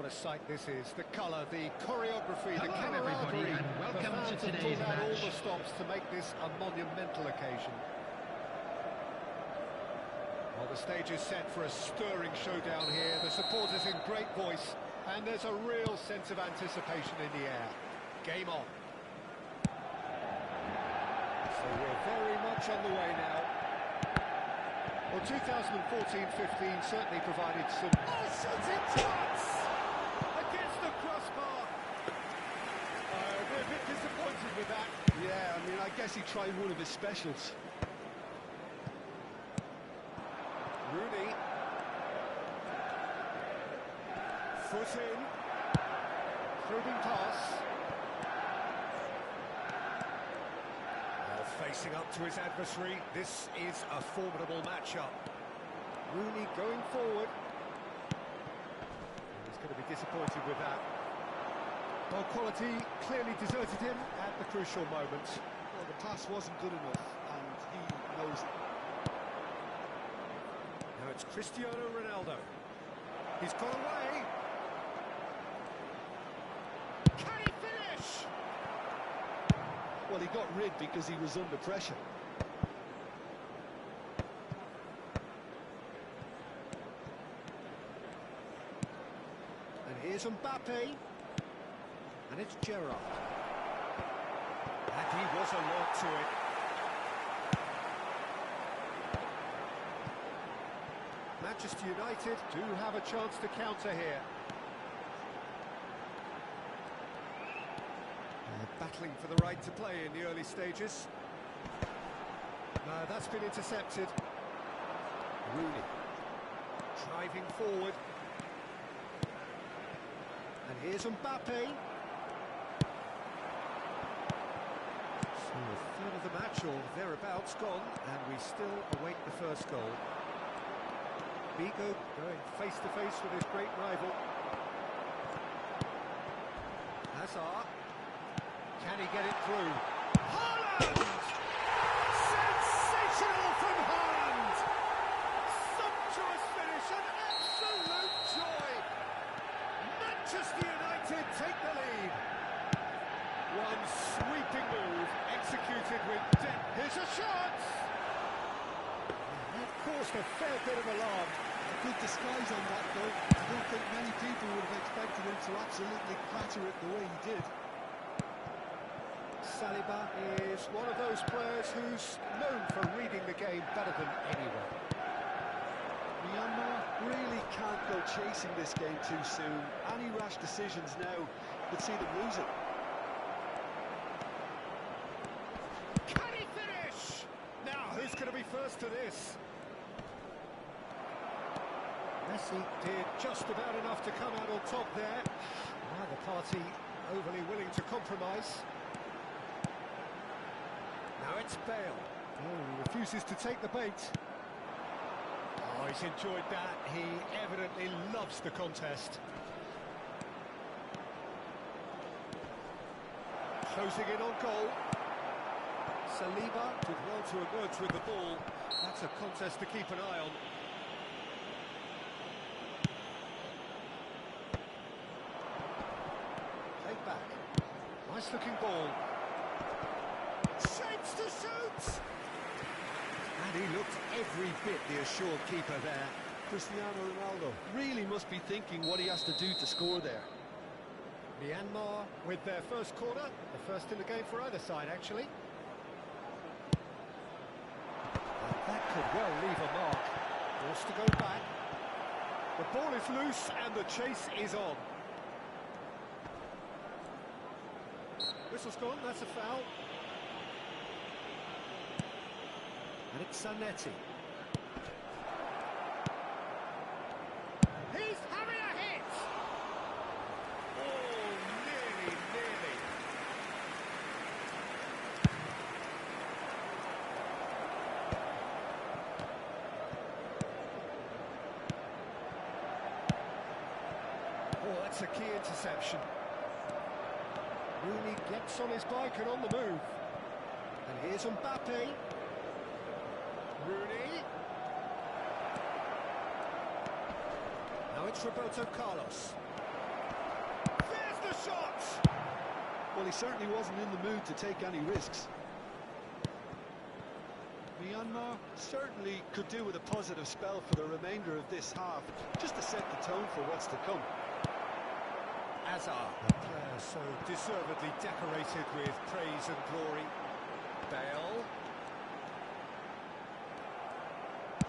what a sight this is. The colour, the choreography, the Hello everybody, and welcome to today's match. All the stops to make this a monumental occasion. Well, the stage is set for a stirring showdown here. The supporters in great voice, and there's a real sense of anticipation in the air. Game on. So we're very much on the way now. Well, 2014-15 certainly provided some... Oh, shooting chance! Against the crossbar! We're a bit disappointed with that. Yeah, I mean, I guess he tried one of his specials. Rooney. Foot in. Probing pass. Facing up to his adversary, this is a formidable matchup. Rooney going forward. He's going to be disappointed with that. Ball quality clearly deserted him at the crucial moment. Well, the pass wasn't good enough, and he knows it. Now it's Cristiano Ronaldo. He's got away. Can he finish? Well, he got rid because he was under pressure. And here's Mbappe. And it's Gerrard. And he was alert to it. Manchester United do have a chance to counter here. Battling for the right to play in the early stages. That's been intercepted. Rooney driving forward. And here's Mbappe. So a third of the match or thereabouts gone, and we still await the first goal. Vigo going face to face with his great rival. Hazard. Can he get it through? Haaland! Sensational from Haaland! Sumptuous finish, an absolute joy! Manchester United take the lead. One sweeping move, executed with depth. Here's a shot! That caused a fair bit of alarm. A good disguise on that, though. I don't think many people would have expected him to absolutely clatter it the way he did. Saliba is one of those players who's known for reading the game better than anyone. Myanmar really can't go chasing this game too soon. Any rash decisions now could see them lose it. Can he finish? Now, who's going to be first to this? Messi did just about enough to come out on top there. Neither party overly willing to compromise. Now it's Bale. Oh, he refuses to take the bait. Oh, he's enjoyed that. He evidently loves the contest. Closing in on goal. Saliba did well to emerge with the ball. That's a contest to keep an eye on. Played back. Nice looking ball. Shapes to shoot! And he looked every bit the assured keeper there. Cristiano Ronaldo really must be thinking what he has to do to score there. Myanmar with their first corner, the first in the game for either side, actually. And that could well leave a mark. Forced to go back. The ball is loose and the chase is on. Whistle's gone, that's a foul. And it's Zanetti. He's having a hit! Oh, nearly. Oh, that's a key interception. Rooney gets on his bike and on the move. And here's Mbappe. Rooney. Now it's Roberto Carlos. Well, he certainly wasn't in the mood to take any risks. Myanmar certainly could do with a positive spell for the remainder of this half, just to set the tone for what's to come. Azar, a player so deservedly decorated with praise and glory. Bale.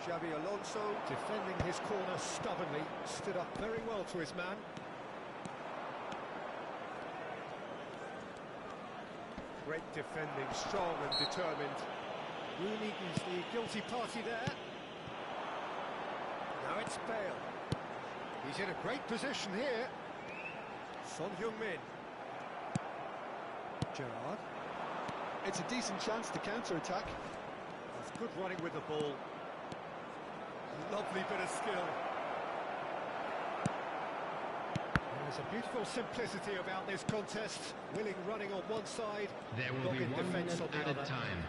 Xabi Alonso defending his corner stubbornly, stood up very well to his man. Great defending, strong and determined. Rooney is the guilty party there. Now it's Bale. He's in a great position here. Son Heung-min. Gerrard. It's a decent chance to counter-attack. That's good running with the ball. Lovely bit of skill. There's a beautiful simplicity about this contest. Willing running on one side. There will be 1 minute at a time.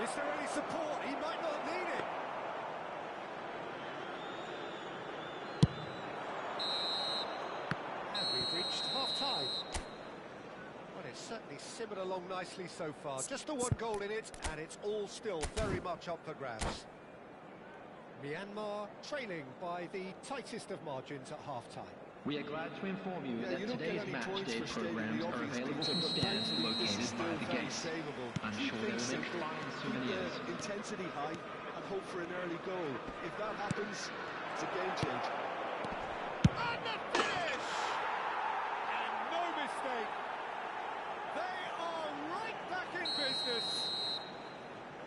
Is there any support? He might not need it. And we've reached half-time. Well, it's certainly simmered along nicely so far. Just the one goal in it, and it's all still very much up for grabs. Myanmar trailing by the tightest of margins at half-time. We are glad to inform you that today's match day programs are available from stands located by the gates. I'm sure there will make flying souvenirs. Intensity high and hope for an early goal. If that happens, it's a game changer. And the finish! And no mistake. They are right back in business.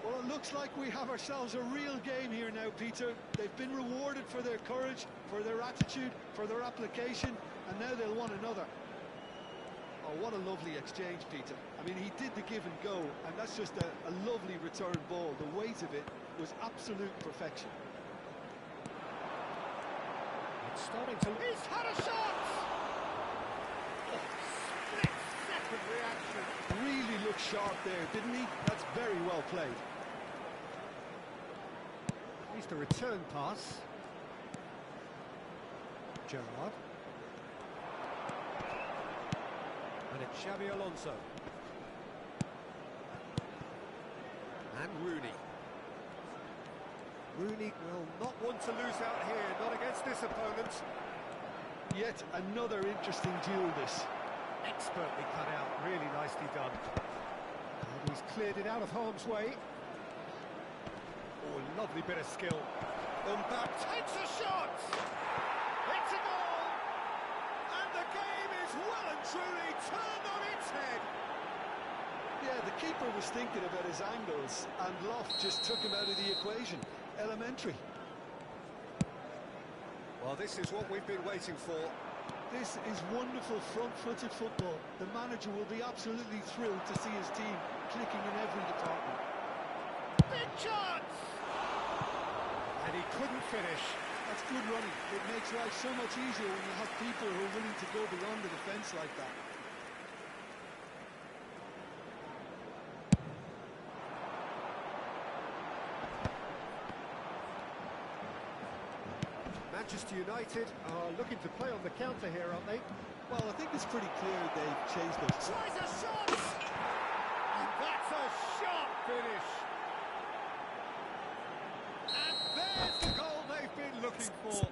Well, it looks like we have ourselves a real game here now, Peter. They've been rewarded for their courage, for their attitude, for their application, and now they'll want another. Oh, what a lovely exchange, Peter. I mean, he did the give and go, and that's just a lovely return ball. The weight of it was absolute perfection. It's starting to... He's had a shot! Oh, split-second reaction. Really looked sharp there, didn't he? That's very well played. Here's the return pass. Gerrard. And it's Xabi Alonso. And Rooney. Rooney will not want to lose out here, not against this opponent. Yet another interesting duel, this. Expertly cut out, really nicely done. And he's cleared it out of harm's way. Oh, lovely bit of skill. Mbappe takes a shot! It's a goal! And the game is well and truly turned on its head. Yeah, the keeper was thinking about his angles, and Loft just took him out of the equation. Elementary. Well, this is what we've been waiting for. This is wonderful front-footed football. The manager will be absolutely thrilled to see his team clicking in every department. Big chance! And he couldn't finish. That's good running. It makes life so much easier when you have people who are willing to go beyond the defence like that. Manchester United are looking to play on the counter here, aren't they? Well, I think it's pretty clear they've changed their... Tries a shot! And that's a sharp finish! And there's the goal they've been looking for.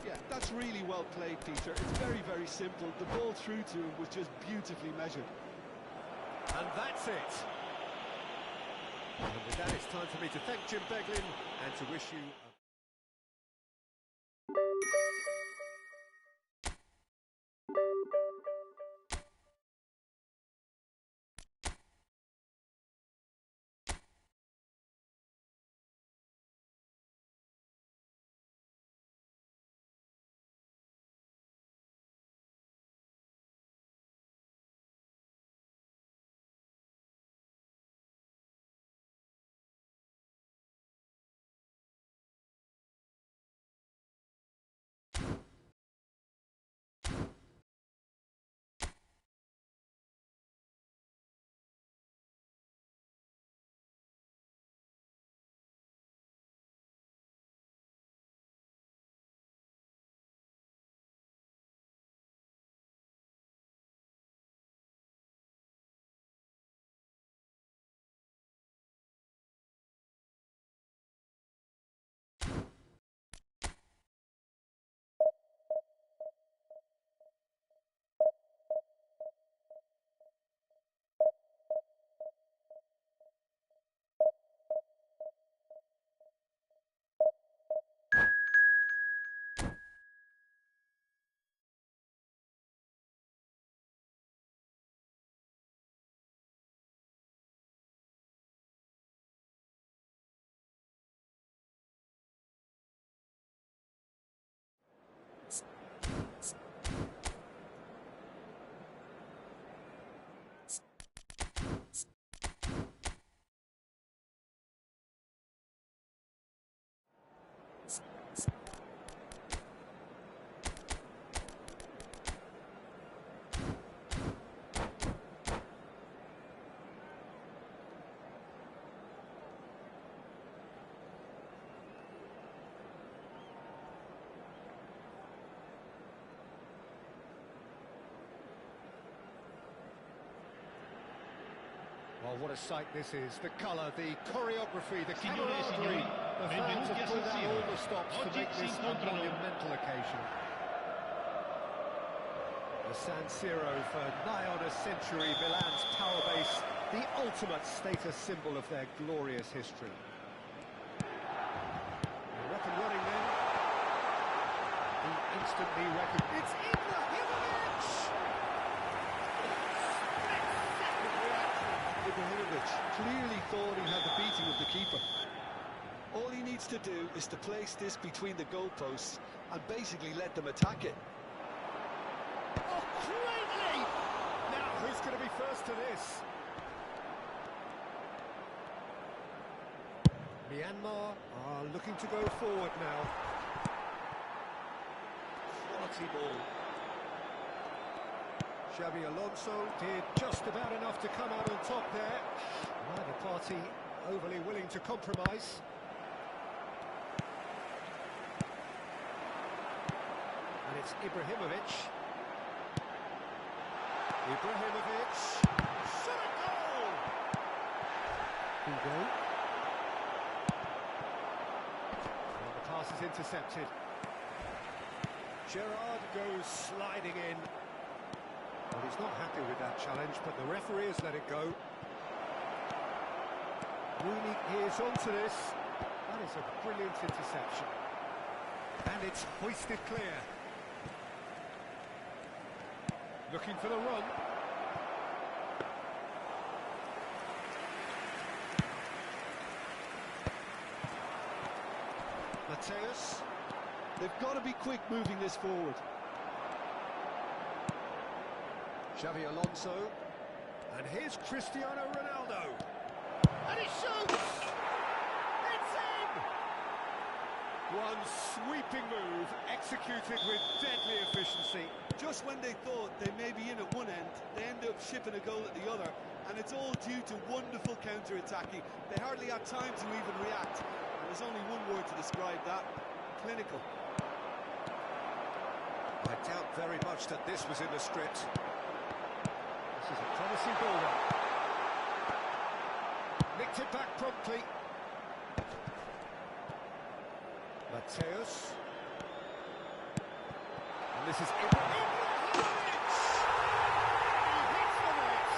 Yeah, that's really well played, Peter. It's very, very simple. The ball through to him was just beautifully measured. And that's it. And with that, it's time for me to thank Jim Beglin and to wish you... Oh, what a sight this is. The colour, the choreography, the camaraderie. The fans have pulled out all the stops to make this a monumental occasion. The San Siro for nigh on a century, Milan's power base, the ultimate status symbol of their glorious history. They're up and running then. He instantly recognised. It's Ibrahimovic! Ibrahimovic clearly thought he had the beating of the keeper. All he needs to do is to place this between the goalposts and basically let them attack it. Oh, great leap! Now, who's going to be first to this? Myanmar are looking to go forward now. Quality ball. Xabi Alonso did just about enough to come out on top there. Neither party overly willing to compromise. And it's Ibrahimovic. Ibrahimovic. Shot a goal! Hugo. Well, the pass is intercepted. Gerrard goes sliding in. Well, he's not happy with that challenge, but the referee has let it go. Rooney is onto this. That is a brilliant interception. And it's hoisted clear. Looking for the run. Mateus. They've got to be quick moving this forward. Xabi Alonso. And here's Cristiano Ronaldo. And he shoots! It's in! One sweeping move, executed with deadly efficiency. Just when they thought they may be in at one end, they end up shipping a goal at the other, and it's all due to wonderful counter-attacking. They hardly had time to even react, and there's only one word to describe that: clinical. I doubt very much that this was in the script. This is a promising build-up. Nicked it back promptly. Mateus. And this is Ibrahimovic! He hits the net!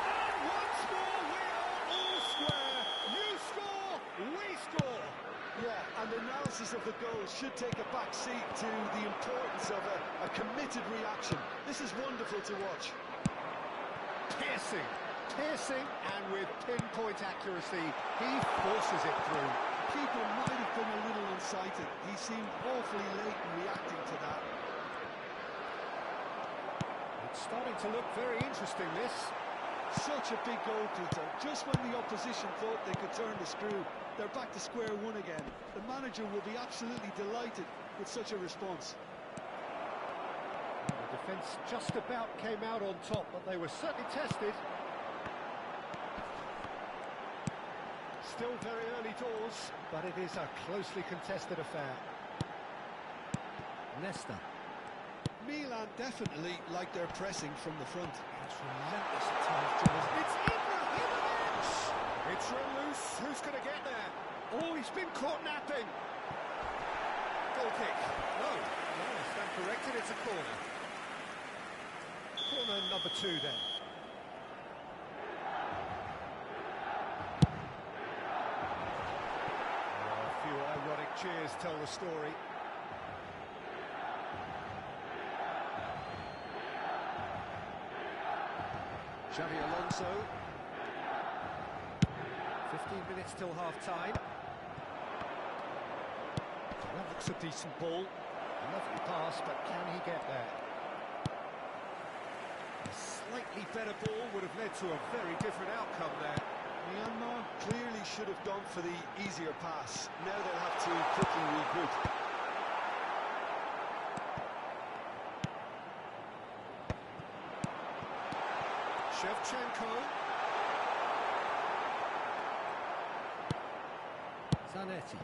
And once more we are all square. You score, we score! Yeah, and the analysis of the goal should take a back seat to the importance of a committed reaction. This is wonderful to watch. Piercing, and with pinpoint accuracy, he forces it through. Keeper might have been a little unsighted. He seemed awfully late in reacting to that. It's starting to look very interesting, this. Such a big goal, Peter. Just when the opposition thought they could turn the screw, they're back to square one again. The manager will be absolutely delighted with such a response. The defence just about came out on top, but they were certainly tested. Still very early doors, but it is a closely contested affair. Nesta. Milan definitely like their pressing from the front. It's relentless at times, Jules. It's Ibrahimovic! It's run loose. Who's going to get there? Oh, he's been caught napping. Goal kick. No, I stand corrected. It's a corner. Corner number 2 then. Cheers tell the story. Xabi Alonso. 15 minutes till half-time. That looks a decent ball. Lovely pass, but can he get there? A slightly better ball would have led to a very different outcome there. Myanmar clearly should have gone for the easier pass. Now they'll have to quickly regroup. Shevchenko. Zanetti.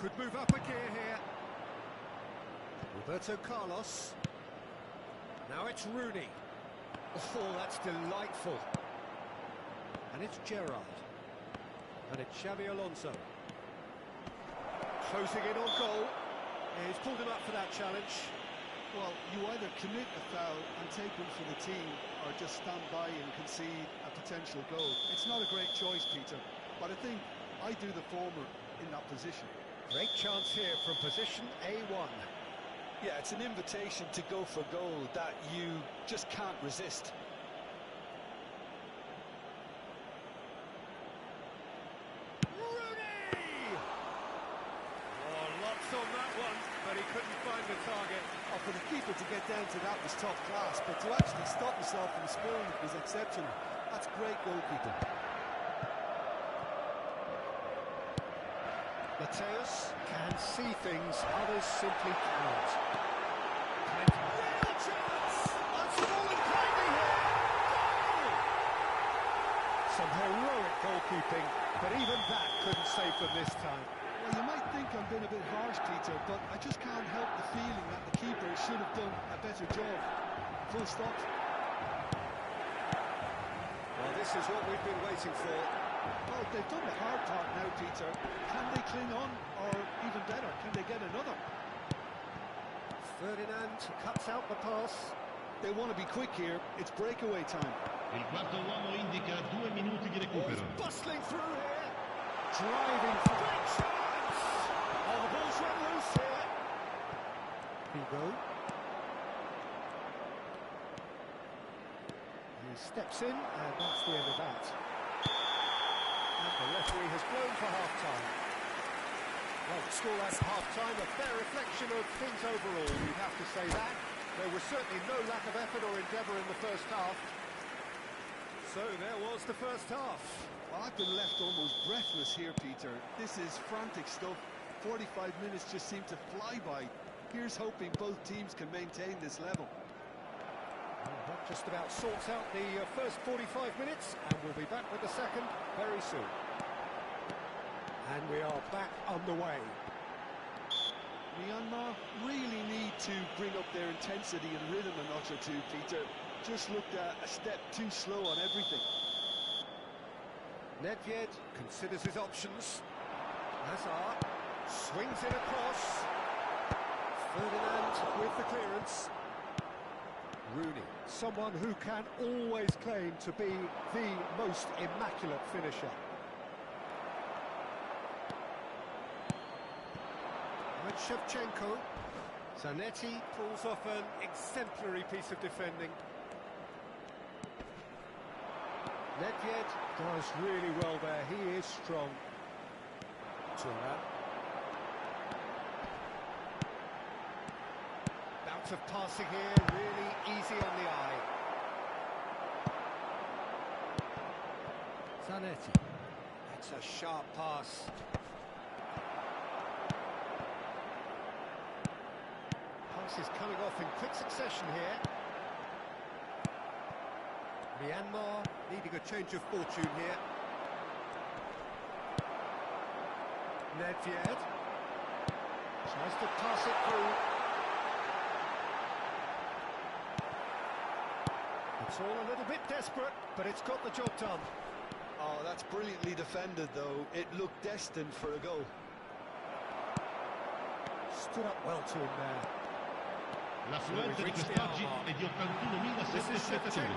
Could move up a gear here. Roberto Carlos. Now it's Rooney. Oh, that's delightful. And it's Gerrard. And it's Xabi Alonso. Closing in on goal. He's pulled him up for that challenge. Well, you either commit a foul and take one for the team, or just stand by and concede a potential goal. It's not a great choice, Peter, but I think I do the former in that position. Great chance here from position A1. Yeah, it's an invitation to go for goal that you just can't resist. Rooney! Oh, lots on that one, but he couldn't find the target. Oh, for the keeper to get down to that was top class, but to actually stop himself from scoring was exceptional. That's great goalkeeping. Mateus can see things others simply can't. And real chance! That's fallen kindly here! Goal! Some heroic goalkeeping, but even that couldn't save them this time. Well, you might think I'm being a bit harsh, Peter, but I just can't help the feeling that the keeper should have done a better job. Full stop. Well, this is what we've been waiting for. Well, they've done the hard part now, Peter. Can they cling on, or even better, can they get another? Ferdinand cuts out the pass. They want to be quick here. It's breakaway time. Il quarto uomo indica 2 minuti di recupero. Oh, bustling through here. Driving for great chance. Oh, the ball's run loose here. Figo. He steps in, and that's the end of that. And the referee has blown for half-time. Well, the scoreline at half-time, a fair reflection of things overall, you'd have to say that. There was certainly no lack of effort or endeavour in the first half. So there was the first half. Well, I've been left almost breathless here, Peter. This is frantic stuff. 45 minutes just seem to fly by. Here's hoping both teams can maintain this level. Well, that just about sorts out the first 45 minutes, and we'll be back with the second very soon. And we are back underway. Myanmar really need to bring up their intensity and rhythm a notch or two, Peter. Just looked a step too slow on everything. Nedved considers his options. Hazard swings it across. Ferdinand with the clearance. Rooney, someone who can always claim to be the most immaculate finisher. And Shevchenko. Zanetti pulls off an exemplary piece of defending. Nedved does really well there, he is strong. Thuram. Bout of passing here, really easy on the eye. Zanetti. That's a sharp pass. Passes coming off in quick succession here. Myanmar needing a change of fortune here. Nedved tries to pass it through. It's all a little bit desperate, but it's got the job done. Oh, that's brilliantly defended, though. It looked destined for a goal. Stood up well to him there. L'affluenza di quest'oggi è di 81.700 spettatori.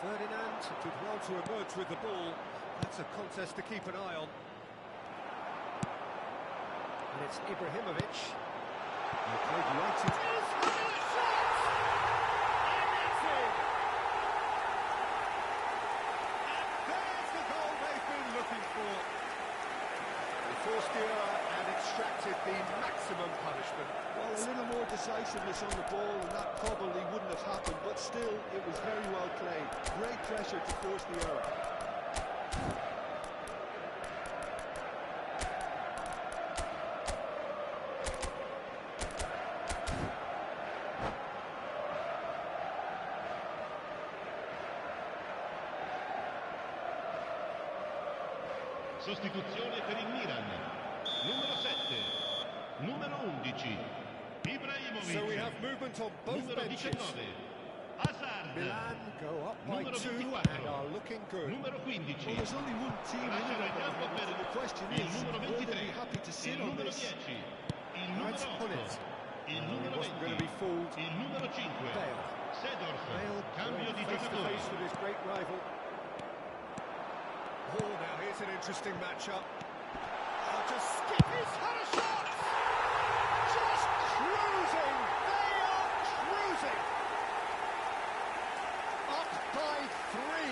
Ferdinand did well to emerge with the ball. That's a contest to keep an eye on. And it's Ibrahimovic. Played right into his shot! And that's it! And there's the goal they've been looking for. They forced the error and extracted the maximum punishment. Well, a little more decisiveness on the ball and that probably wouldn't have happened, but still, it was very well played. Great pressure to force the error. Sostituzione per il Milan. Numero 7, numero 11, Ibrahimovic. So we have movement on both Numero benches. 19. Hazard. Milan go up by Numero 2 24. and are looking good. Numero 15. Well, there's only one team in Lasciano it il campo at the per moment. The question il is, numero will they 23. be happy to sit Il on numero this? 10. Il Now numero it's 8. Pullet. Il He numero wasn't going 20. to be fooled. Il numero 5. Bale. Seedorf. Bale Cambio going di face to giocatori. face with his great rival. Oh, now here's an interesting matchup. Oh, just skip his had a shot! Just cruising! They are cruising! Up by 3.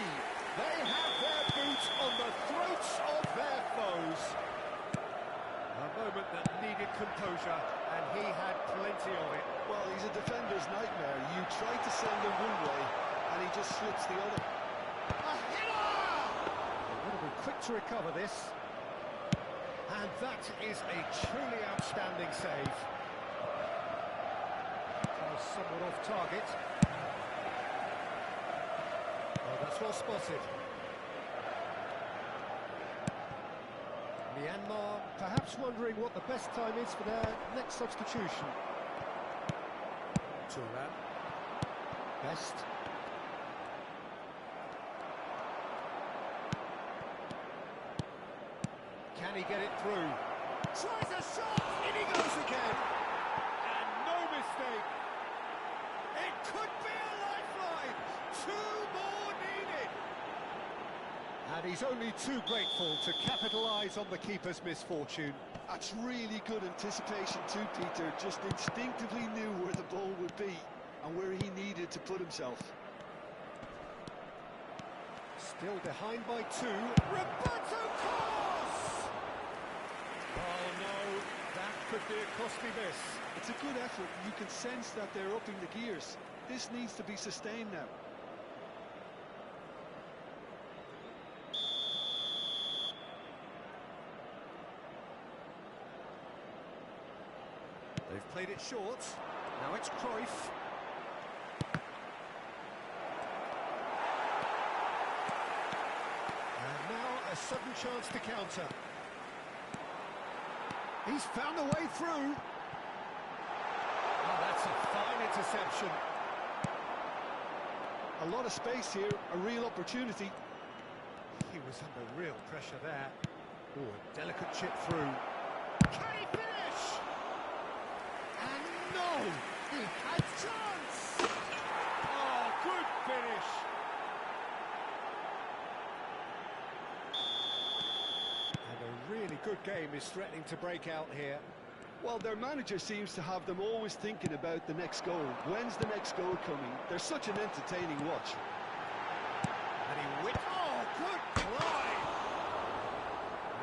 They have their boots on the throats of their foes. A moment that needed composure, and he had plenty of it. Well, he's a defender's nightmare. You try to send him one way, and he just slips the other. A header! They would have been quick to recover this. And that is a truly outstanding save. That was somewhat off target. Oh, that's well spotted. Myanmar perhaps wondering what the best time is for their next substitution. Turan. Best. Can he get it through? Tries a shot! In he goes again! And no mistake! It could be a lifeline! 2 more needed! And he's only too grateful to capitalise on the keeper's misfortune. That's really good anticipation too, Peter. Just instinctively knew where the ball would be and where he needed to put himself. Still behind by 2. Roberto Carlos! Oh no, that could be a costly miss. It's a good effort. You can sense that they're upping the gears. This needs to be sustained now. They've played it short. Now it's Cruyff. And now a sudden chance to counter. He's found a way through. Oh, that's a fine interception. A lot of space here, a real opportunity. He was under real pressure there. Oh, a delicate chip through. Can he finish? And no! He had chance! Oh, good finish! And a really good game is threatening to break out here. Well, their manager seems to have them always thinking about the next goal. When's the next goal coming? They're such an entertaining watch. And he went. Oh, good glide!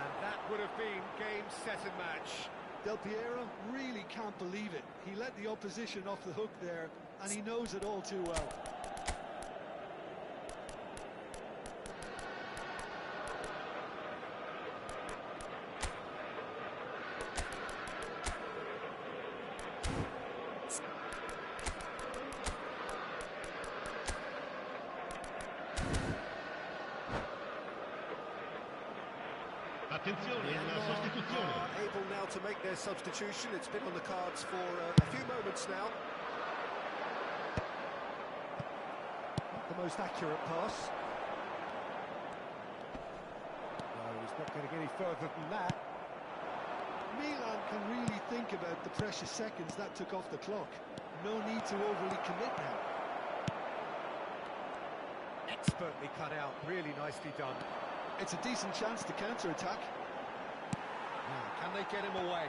And that would have been game, set and match. Del Piero really can't believe it. He let the opposition off the hook there, and he knows it all too well. Attenzione, una sostituzione. Are able now to make their substitution. It's been on the cards for a few moments now. Not the most accurate pass. No, he's not going to get any further than that. Milan can really think about the precious seconds that took off the clock. No need to overly commit now. Expertly cut out, really nicely done. It's a decent chance to counter-attack. Now, can they get him away?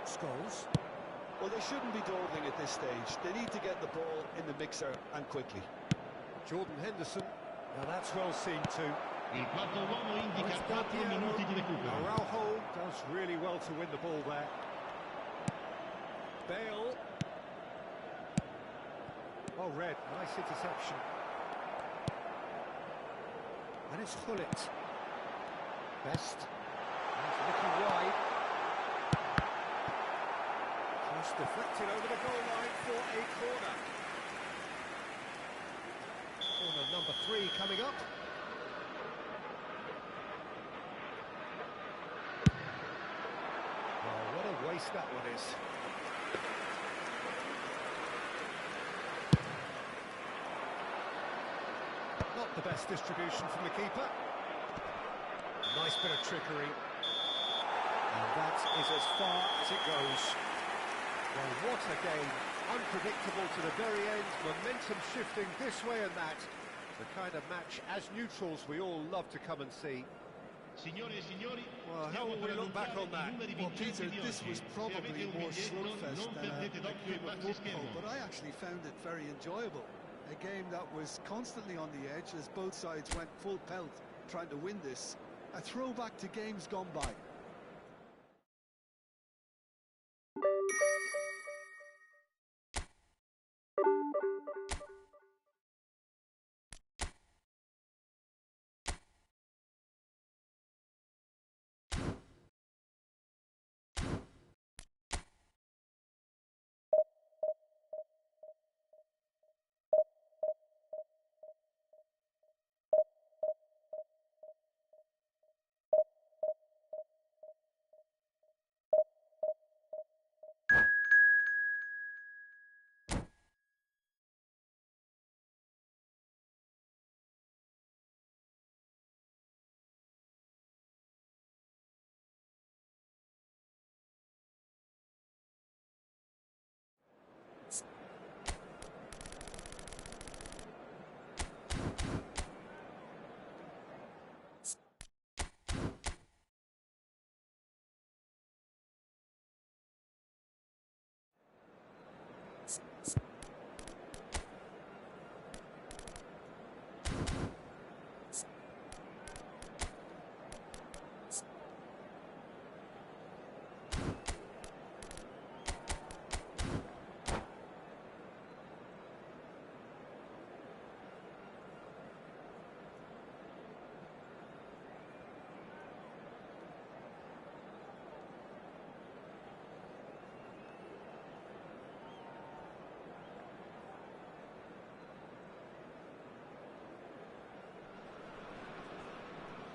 Scholes. Well, they shouldn't be dawdling at this stage. They need to get the ball in the mixer and quickly. Jordan Henderson. Now that's well seen too. Il quarto uomo indica It's 4 Piero. minuti di recupero. Araujo does really well to win the ball there. Bale. Oh, Red, nice interception. And it's Hullet. Best. He's looking wide. Just deflected over the goal line for a corner. Corner number 3 coming up. Oh, what a waste that one is. Not the best distribution from the keeper. Nice bit of trickery. And that is as far as it goes. Well, what a game. Unpredictable to the very end. Momentum shifting this way and that. The kind of match, as neutrals, we all love to come and see. Well, how would we look back on that? Well, Peter, this was probably more slugfest than a game of football, but I actually found it very enjoyable. A game that was constantly on the edge as both sides went full pelt trying to win this. A throwback to games gone by.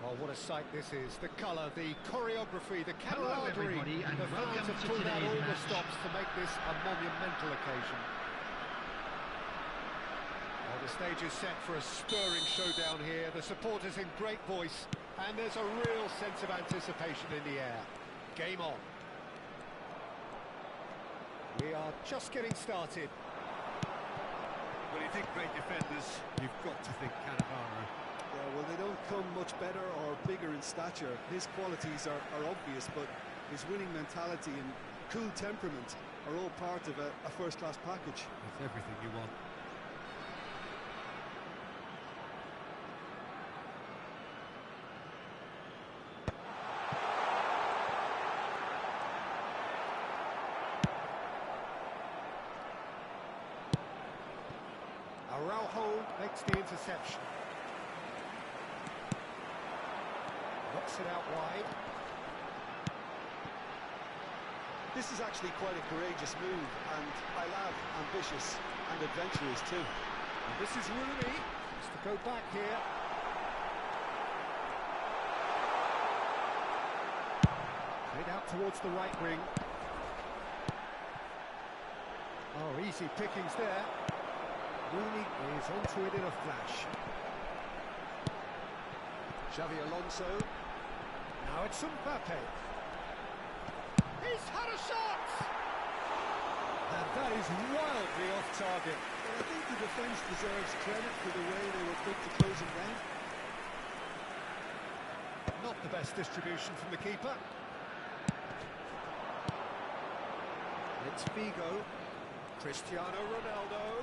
Oh, what a sight this is. The colour, the choreography, the camaraderie. Everybody, and the fans welcome have to pulled out all today's the match. stops to make this a monumental occasion. Well, the stage is set for a stirring showdown here. The supporters in great voice, and there's a real sense of anticipation in the air. Game on. We are just getting started. When you think great defenders, you've got to think Cannavaro. Yeah, well, they don't come much better or bigger in stature. His qualities are obvious, but his winning mentality and cool temperament are all part of a first-class package. It's everything you want. Araujo makes the interception. Knocks it out wide. This is actually quite a courageous move, and I love ambitious and adventurous too. And this is Rooney. Has to go back here. Played out towards the right wing. Oh, easy pickings there. Rooney is onto it in a flash. Xavi Alonso. Now it's Mbappe. He's had a shot! And that is wildly off target. But I think the defence deserves credit for the way they were quick to close him down. Not the best distribution from the keeper. It's Figo. Cristiano Ronaldo.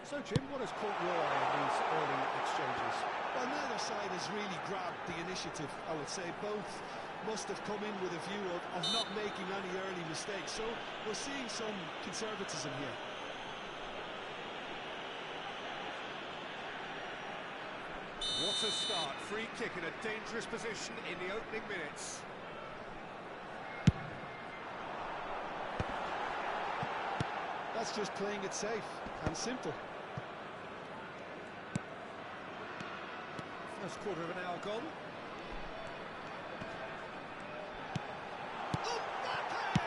So, Jim, what has caught your eye in these early exchanges? Well, neither side has really grabbed the initiative, I would say. Both must have come in with a view of not making any early mistakes. So, we're seeing some conservatism here. What a start. Free kick in a dangerous position in the opening minutes. That's just playing it safe and simple. First quarter of an hour gone. Mbappe!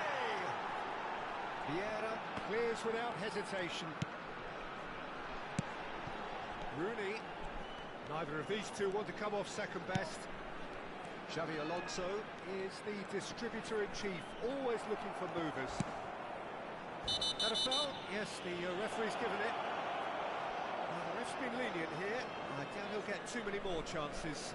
Vieira clears without hesitation. Rooney. Neither of these two want to come off second best. Xabi Alonso is the distributor-in-chief, always looking for movers. That a foul? Yes, the referee's given it. Well, the ref's been lenient here. I doubt he'll get too many more chances.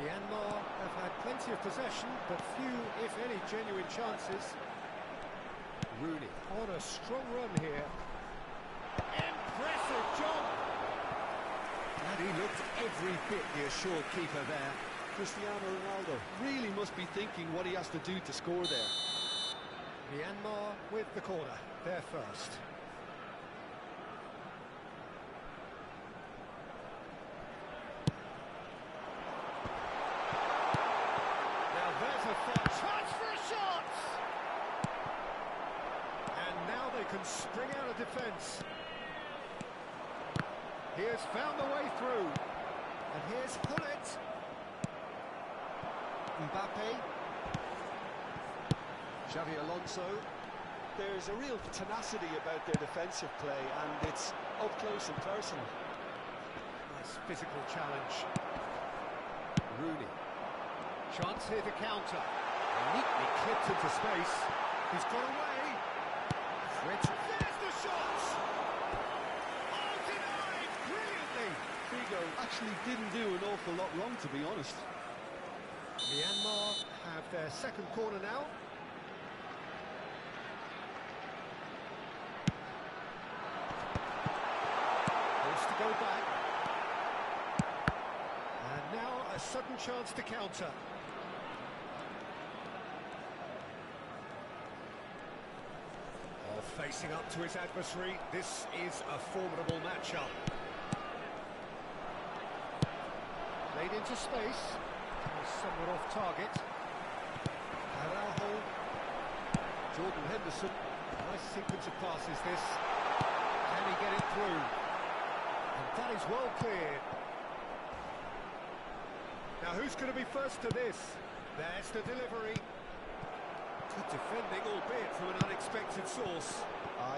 Myanmar have had plenty of possession, but few, if any, genuine chances. Rooney on a strong run here. Impressive job! And he looked every bit the assured keeper there. Cristiano Ronaldo really must be thinking what he has to do to score there. Myanmar with the corner, they're first. Now there's a far chance for a shot! And now they can spring out of defence. He has found the way through. And here's Hullet. Mbappe. Xabi Alonso. There's a real tenacity about their defensive play, and it's up close and personal. Nice physical challenge. Rooney. Chance here to counter. Neatly clipped into space. He's got away. Fred. There's the shot! Oh, denied! Brilliantly! Figo actually didn't do an awful lot wrong, to be honest. Myanmar have their second corner now. Forced to go back. And now a sudden chance to counter. Oh, facing up to his adversary, this is a formidable matchup. Played into space. Somewhat off target. Araujo. Jordan Henderson. Nice sequence of passes this. Can he get it through? And that is well cleared. Now who's going to be first to this? There's the delivery. Good defending, albeit from an unexpected source.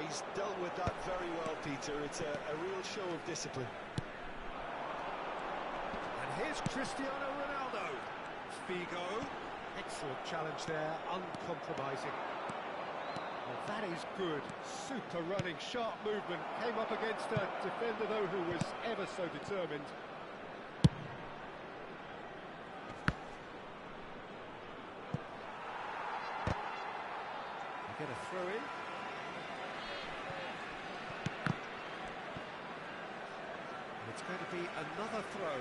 He's dealt with that very well, Peter. It's a real show of discipline. And here's Cristiano Ronaldo. Figo. Excellent challenge there, uncompromising. Well, that is good. Super running, sharp movement. Came up against a defender, though, who was ever so determined. They get a throw in. And it's going to be another throw.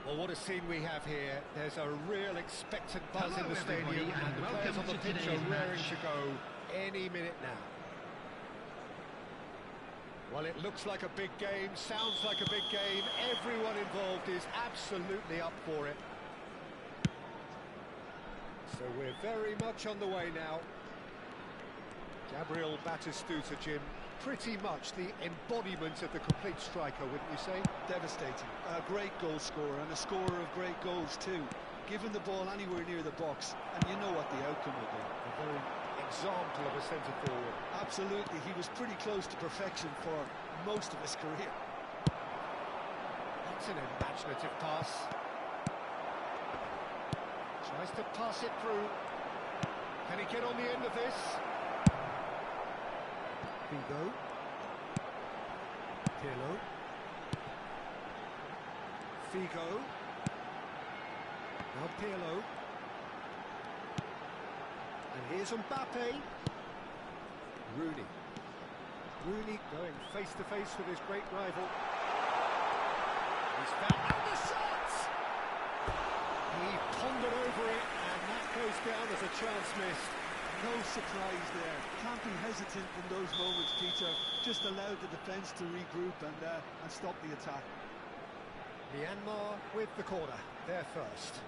Well, what a scene we have here. There's a real expectant buzz in the stadium, everybody, and the players on the welcome to pitch are today's raring match. to go any minute now. Well, it looks like a big game, sounds like a big game. Everyone involved is absolutely up for it. So we're very much on the way now. Gabriel Batistuta, Jim, pretty much the embodiment of the complete striker, wouldn't you say? Devastating. A great goal scorer and a scorer of great goals too. Given the ball anywhere near the box, and you know what the outcome will be. A very example of a centre forward. Absolutely, he was pretty close to perfection for most of his career. That's an imaginative pass. Tries to pass it through. Can he get on the end of this? Figo. Pirlo. Figo. Now Pirlo. And here's Mbappe. Rooney. Rooney going face to face with his great rival. He's found out the shot! He pondered over it, and that goes down as a chance missed. No surprise there. Can't be hesitant in those moments, Peter. Just allowed the defence to regroup and stop the attack. Myanmar with the corner, there first.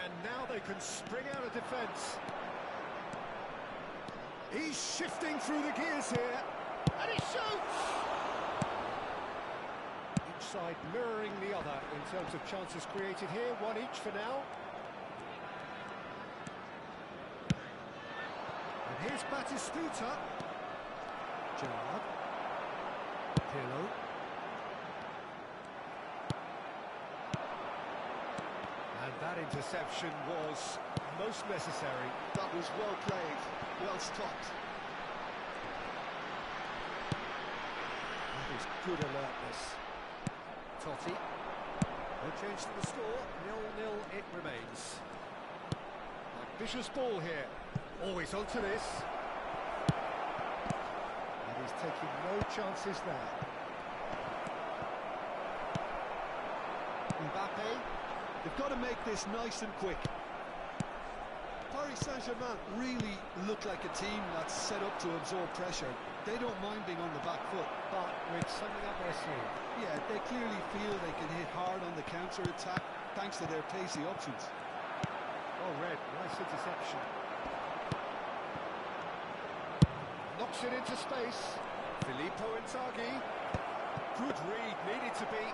And now they can spring out of defence. He's shifting through the gears here, and he shoots! Each side mirroring the other in terms of chances created here, one each for now. And here's Batistuta. Gerrard. Pirlo. And that interception was most necessary. That was well played, well stopped. That is good alertness. Totti. No change to the score. 0-0 it remains. Ambitious ball here. Always onto this. And he's taking no chances there. Mbappe. They've got to make this nice and quick. Paris Saint-Germain really look like a team that's set up to absorb pressure. They don't mind being on the back foot. But with something up their sleeve. Yeah, they clearly feel they can hit hard on the counter-attack thanks to their pacey options. Oh, Red, nice interception. Knocks it into space. Filippo Inzaghi. Good read, needed to be.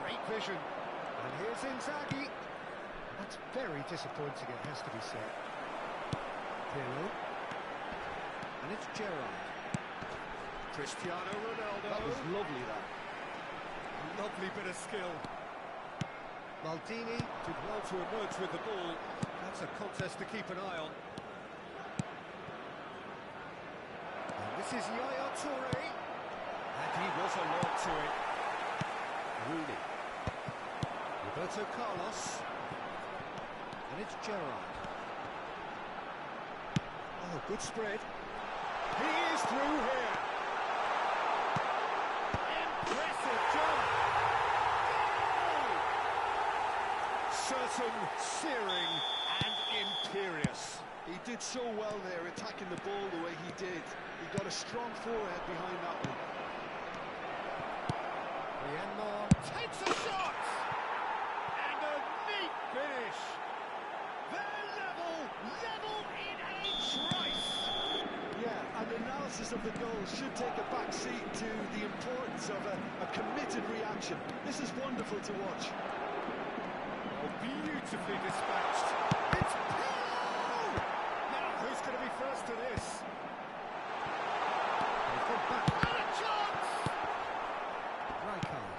Great vision. And here's Inzaghi. That's very disappointing, it has to be said. Pirlo. And it's Gerrard. Cristiano Ronaldo. That was lovely, that. Lovely bit of skill. Maldini did well to emerge with the ball. That's a contest to keep an eye on. And this is Yaya Toure. And he was alert to it. Rooney. Roberto Carlos. And it's Gerrard. Oh, good spread. He is through here. Impressive jump. Certain, searing and imperious. He did so well there, attacking the ball the way he did. He got a strong forehead behind that one. Myanmar takes a shot! And a neat finish! They're level in a trice! Yeah, and analysis of the goal should take a back seat to the importance of a committed reaction. This is wonderful to watch. Oh, beautifully dispatched. It's Pirlo! Now, who's going to be first to this? Back. And a chance! Rijkaard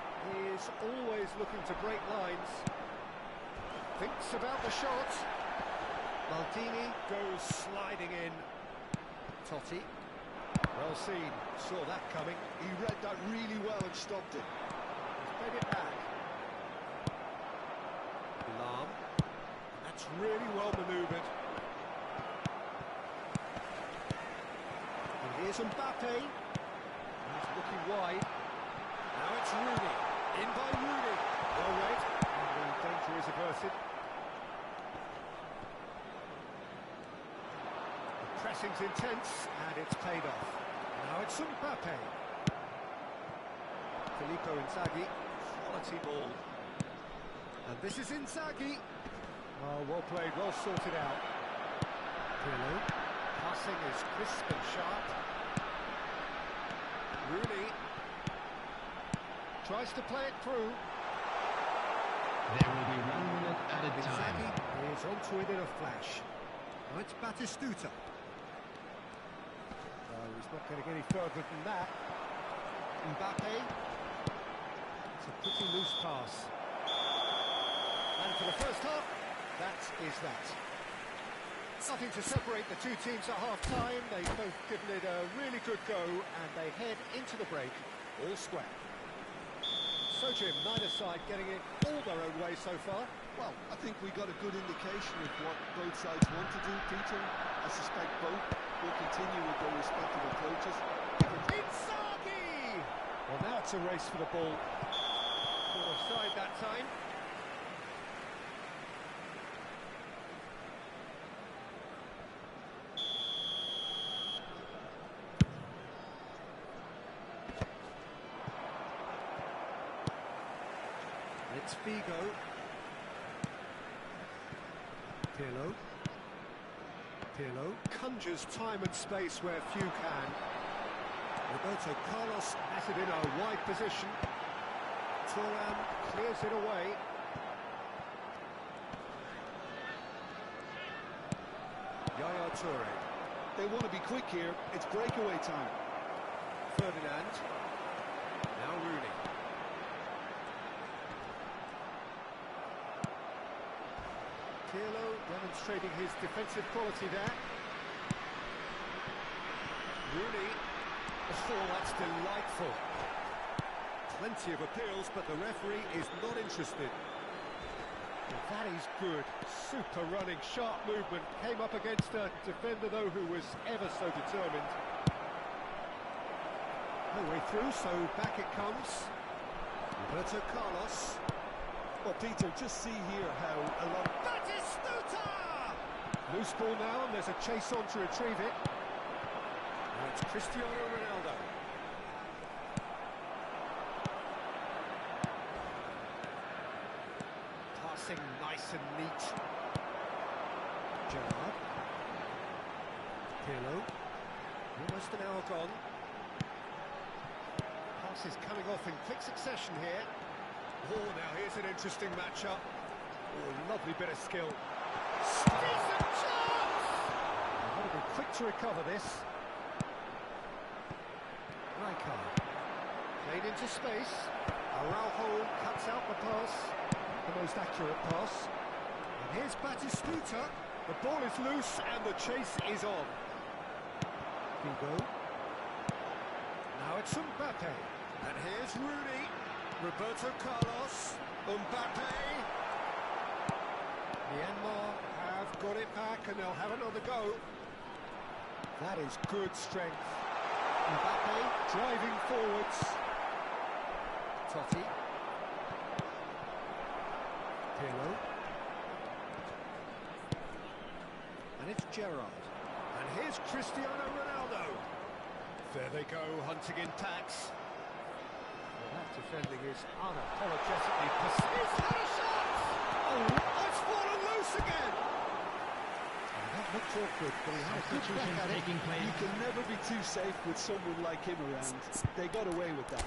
is always looking to break lines. Thinks about the shot. Maldini goes sliding in. Totti. Well seen. Saw that coming. He read that really well and stopped it. He's made it back. Lahm. That's really well manoeuvred. And here's Mbappe. He's looking wide. Now it's Rooney. In by Rooney. Well read. And the danger is averted. The pressing's intense, and it's paid off. Now it's Mbappe. Filippo Inzaghi. Quality ball. And this is Inzaghi. Oh, well played, well sorted out. Pirlo. Passing is crisp and sharp. Rooney tries to play it through. There will be 1 minute added time. Inzaghi is onto it in a flash. Now it's Batistuta. Oh, he's not getting any further than that. Mbappe. It's a pretty loose pass. And for the first half, that is that. Nothing to separate the two teams at half-time. They've both given it a really good go, and they head into the break all square. So, Jim, neither side getting it all their own way so far. Well, I think we got a good indication of what both sides want to do, Peter. I suspect both will continue with their respective approaches. Inzaghi! Well, now it's a race for the ball. Caught offside that time. It's Figo. Pirlo conjures time and space where few can. Roberto Carlos has it in a wide position. Thuram clears it away. Yaya Toure. They want to be quick here. It's breakaway time. Ferdinand. Now Rooney. Pirlo demonstrating his defensive quality there. Rooney. Oh, that's delightful. Plenty of appeals, but the referee is not interested. Well, that is good. Super running, sharp movement. Came up against a defender, though, who was ever so determined. No way through, so back it comes. Roberto Carlos. Well, Peter, just see here how a lot of... Batistuta! Loose ball now, and there's a chase on to retrieve it. Now it's Cristiano Ronaldo. Passing nice and neat. Gerrard. Pirlo. Almost an hour gone. Passes coming off in quick succession here. Oh, now here's an interesting matchup. Oh, lovely bit of skill. Decent chance! I've got to be quick to recover this. Rijkaard. Played into space. Araujo cuts out the pass. The most accurate pass. And here's Batistuta. The ball is loose and the chase is on. Figo. Now it's Mbappe. And here's Rooney. Roberto Carlos, Mbappe. Myanmar have got it back and they'll have another go. That is good strength. Mbappe driving forwards. Totti. Pirlo. And it's Gerrard. And here's Cristiano Ronaldo. There they go, hunting in packs. That defending is unapologetically persistent. He's had a shot! Oh, it's fallen loose again! And that looked awkward, but he had a good crack at it. You can never be too safe with someone like him around. They got away with that.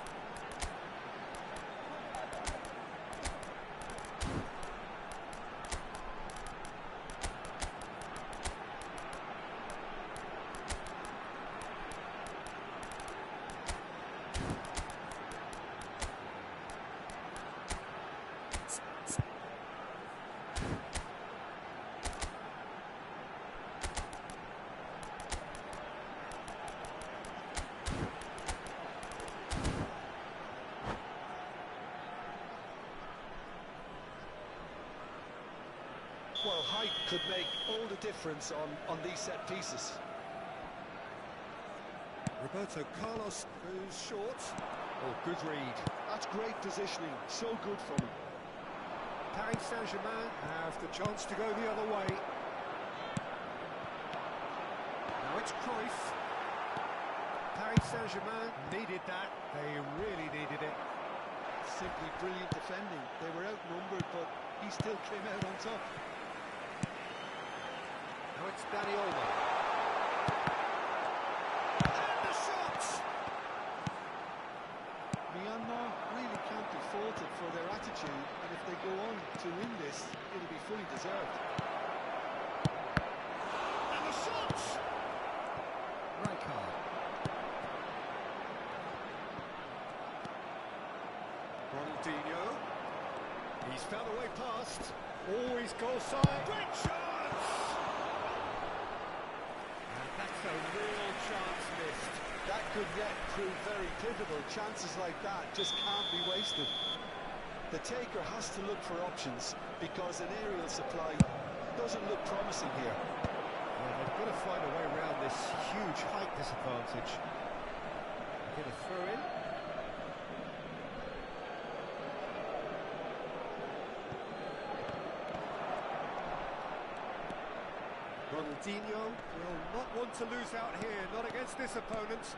Well, height could make all the difference on these set pieces. Roberto Carlos goes short. Oh, good read. That's great positioning. So good from him. Paris Saint-Germain have the chance to go the other way. Now it's Cruyff. Paris Saint-Germain needed that. They really needed it. Simply brilliant defending. They were outnumbered, but he still came out on top. Now it's Dani Olmo. And the shot! Myanmar really can't be faulted for their attitude, and if they go on to win this, it'll be fully deserved. And the shot! Rijkaard. Ronaldinho. He's found a way past. Always goal side. Great chance! And that's a real chance missed. That could yet prove very pivotal. Chances like that just can't be wasted. The taker has to look for options because an aerial supply doesn't look promising here. Well, they've got to find a way around this huge height disadvantage. Get a throw in. Ronaldinho will not want to lose out here, not against this opponent.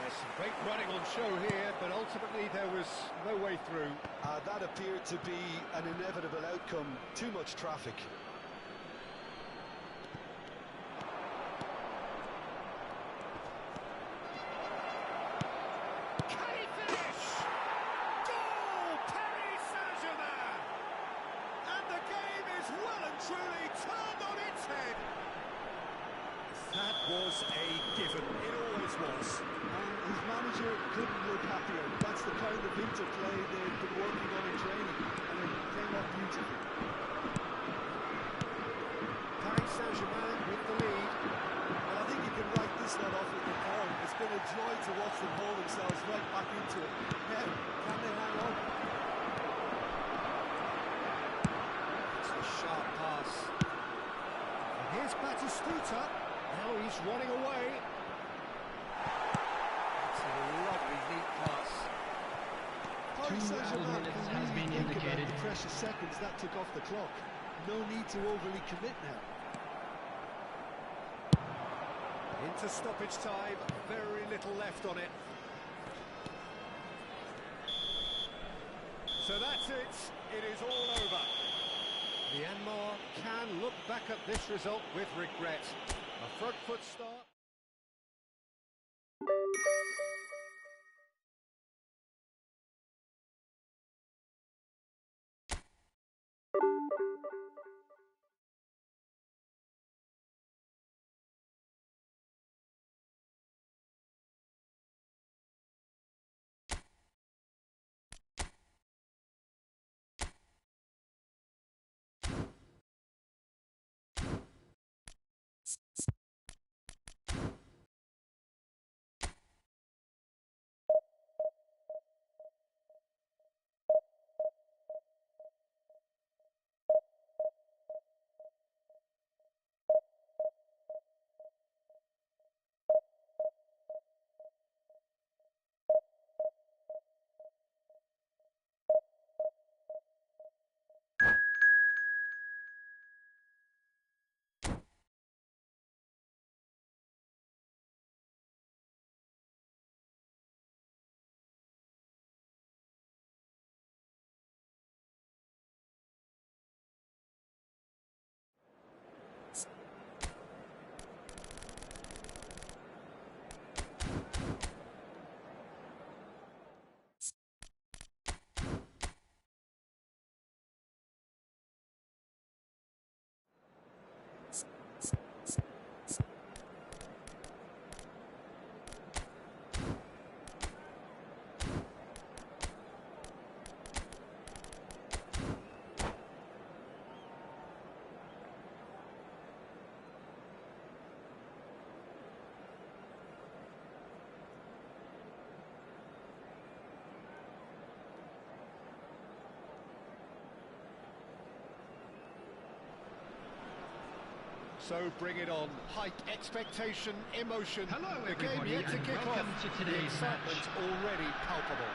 There's some great running on show here, but ultimately there was no way through. That appeared to be an inevitable outcome. Too much traffic. Can he finish? Goal! Paris Saint-Germain! And the game is well and truly turned on its head. That was a given. It always was. And his manager couldn't look happier. That's the kind of interplay they've been working on in training, and it came off beautifully. Paris Saint-Germain with the lead. And I think you can write this one off with the call. It's been a joy to watch them haul themselves right back into it. Now, can they hang on? It's a sharp pass. And here's Batistuta. Now he's running away. It's a lovely, neat pass. Paris Saint-Germain minutes can has really been think about indicated. the precious seconds that took off the clock. No need to overly commit now. Into stoppage time, very little left on it. So that's it, it is all over. Myanmar can look back at this result with regret. A front foot start. So bring it on. Hype, expectation, emotion. Hello, the game everybody, yet to and kick welcome off. to The today's excitement's match. already palpable.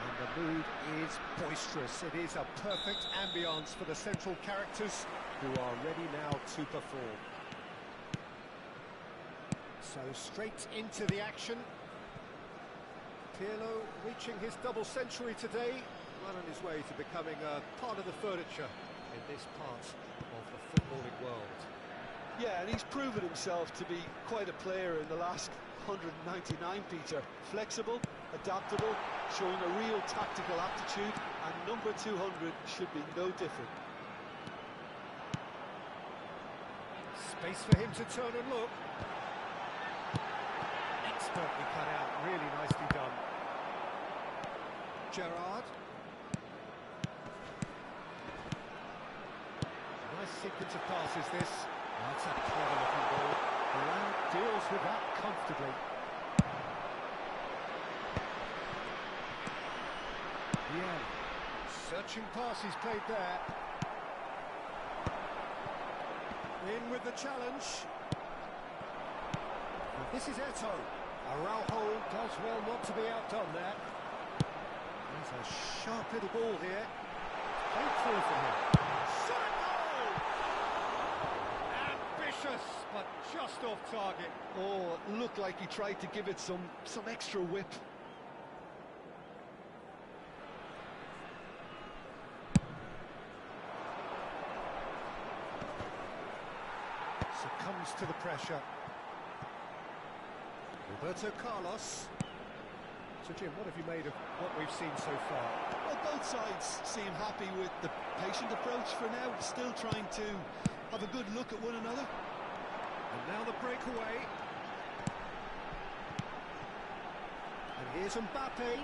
And the mood is boisterous. It is a perfect ambience for the central characters who are ready now to perform. So straight into the action. Pirlo reaching his double century today, well on his way to becoming a part of the furniture in this part of the footballing world. Yeah, and he's proven himself to be quite a player in the last 199, Peter. Flexible, adaptable, showing a real tactical aptitude, and number 200 should be no different. Space for him to turn and look. Expertly cut out, really nicely done. Gerrard. Nice sequence of passes this. That's a clever looking ball. Brown deals with that comfortably. Yeah. Searching pass he's played there. In with the challenge. And this is Eto'o. Araujo does well not to be outdone there. There's a sharp little ball here. Played through from him. Shot goal! Ambitious, but just off target. Oh, it looked like he tried to give it some extra whip. Succumbs to the pressure. Roberto Carlos. So Jim, what have you made of what we've seen so far? Well, both sides seem happy with the patient approach for now, still trying to have a good look at one another. And now the breakaway. And here's Mbappe.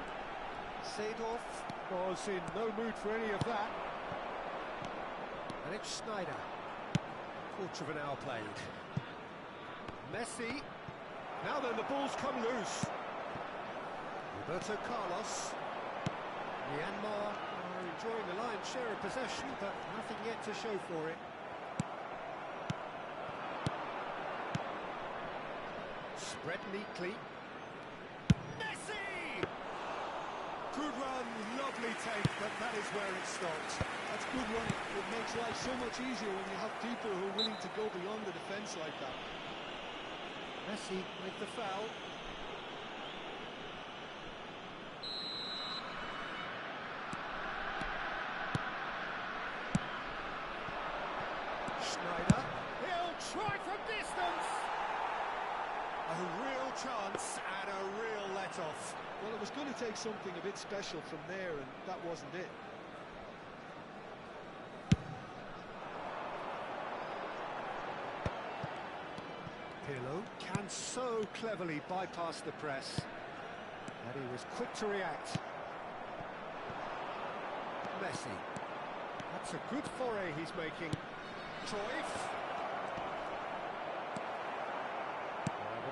Seedorf was in no mood for any of that. And it's Schneider. Quarter of an hour played. Messi. Now then, the ball's come loose. Roberto Carlos. Myanmar are enjoying the lion's share of possession, but nothing yet to show for it. Spread neatly. Messi! Good run, lovely take, but that is where it stopped. That's good running. It makes life so much easier when you have people who are willing to go beyond the defence like that. Messi with the foul. Schneider. He'll try from distance. A real chance and a real let-off. Well, it was going to take something a bit special from there, and that wasn't it. Pirlo can so cleverly bypass the press. And he was quick to react. Messi. That's a good foray he's making. Cruyff.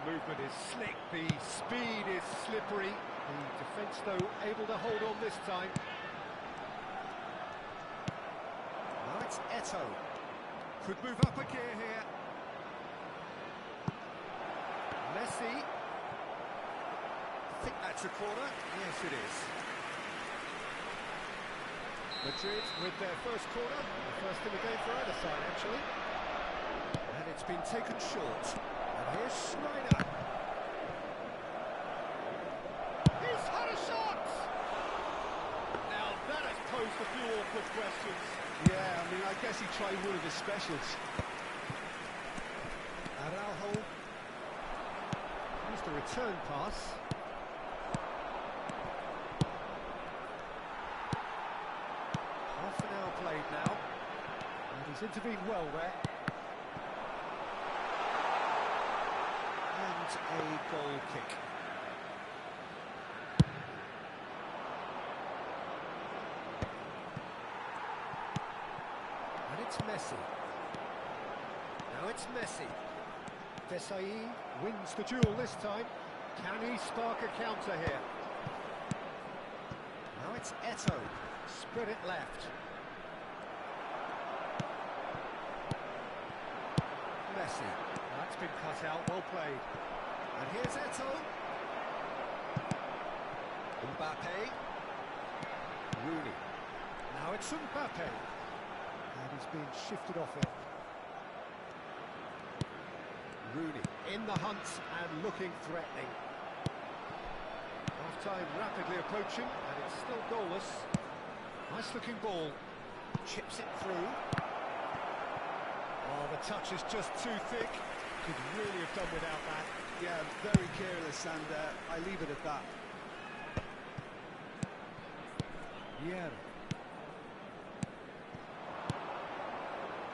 The movement is slick, the speed is slippery. The defence, though, able to hold on this time. Now it's Eto'o. Could move up a gear here. Messi. I think that's a corner. Yes, it is. Madrid with their first corner. The first in the game for either side, actually. And it's been taken short. And here's Schneider. He's had a shot! Now that has posed a few awkward questions. Yeah, I mean, I guess he tried one of his specials. Araujo. Here's the return pass. Half an hour played now. And he's intervened well there. And a goal kick. And it's Messi. Now it's Messi. Desailly wins the duel this time. Can he spark a counter here? Now it's Eto'o. Spread it left. Messi. That's been cut out, well played. And here's Eto'o. Mbappe. Rooney. Now it's Mbappe. And he's been shifted off it. Rooney in the hunt and looking threatening. Half-time rapidly approaching, and it's still goalless. Nice-looking ball. Chips it through. Oh, the touch is just too thick. Could really have done without that. Yeah, very careless, and I leave it at that. Yeah.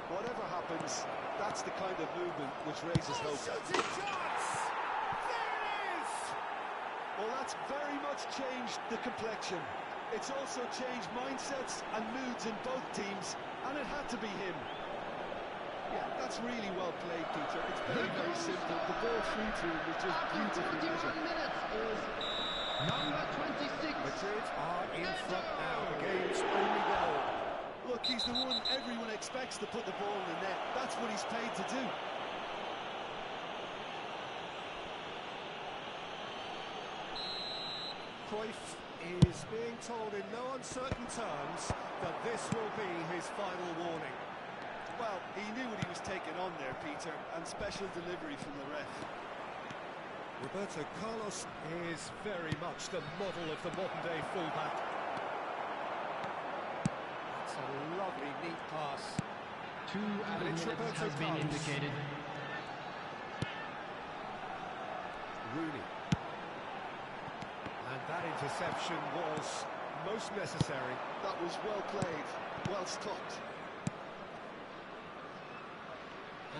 Whatever happens, that's the kind of movement which raises hope. Shooting chance! There it is! Well, that's very much changed the complexion. It's also changed mindsets and moods in both teams, and it had to be him. Yeah, that's really well played, Peter. It's very, very simple. The ball through to him was just beautifully measured. Minutes is number 26. Madrid are in front now. The game's only goal. Look, he's the one everyone expects to put the ball in the net. That's what he's paid to do. Cruyff is being told in no uncertain terms that this will be his final warning. Well, he knew what he was taking on there, Peter, and special delivery from the ref. Roberto Carlos is very much the model of the modern-day fullback. That's a lovely, neat pass. 2 added minutes has been indicated. Rooney. And that interception was most necessary. That was well played, well stopped.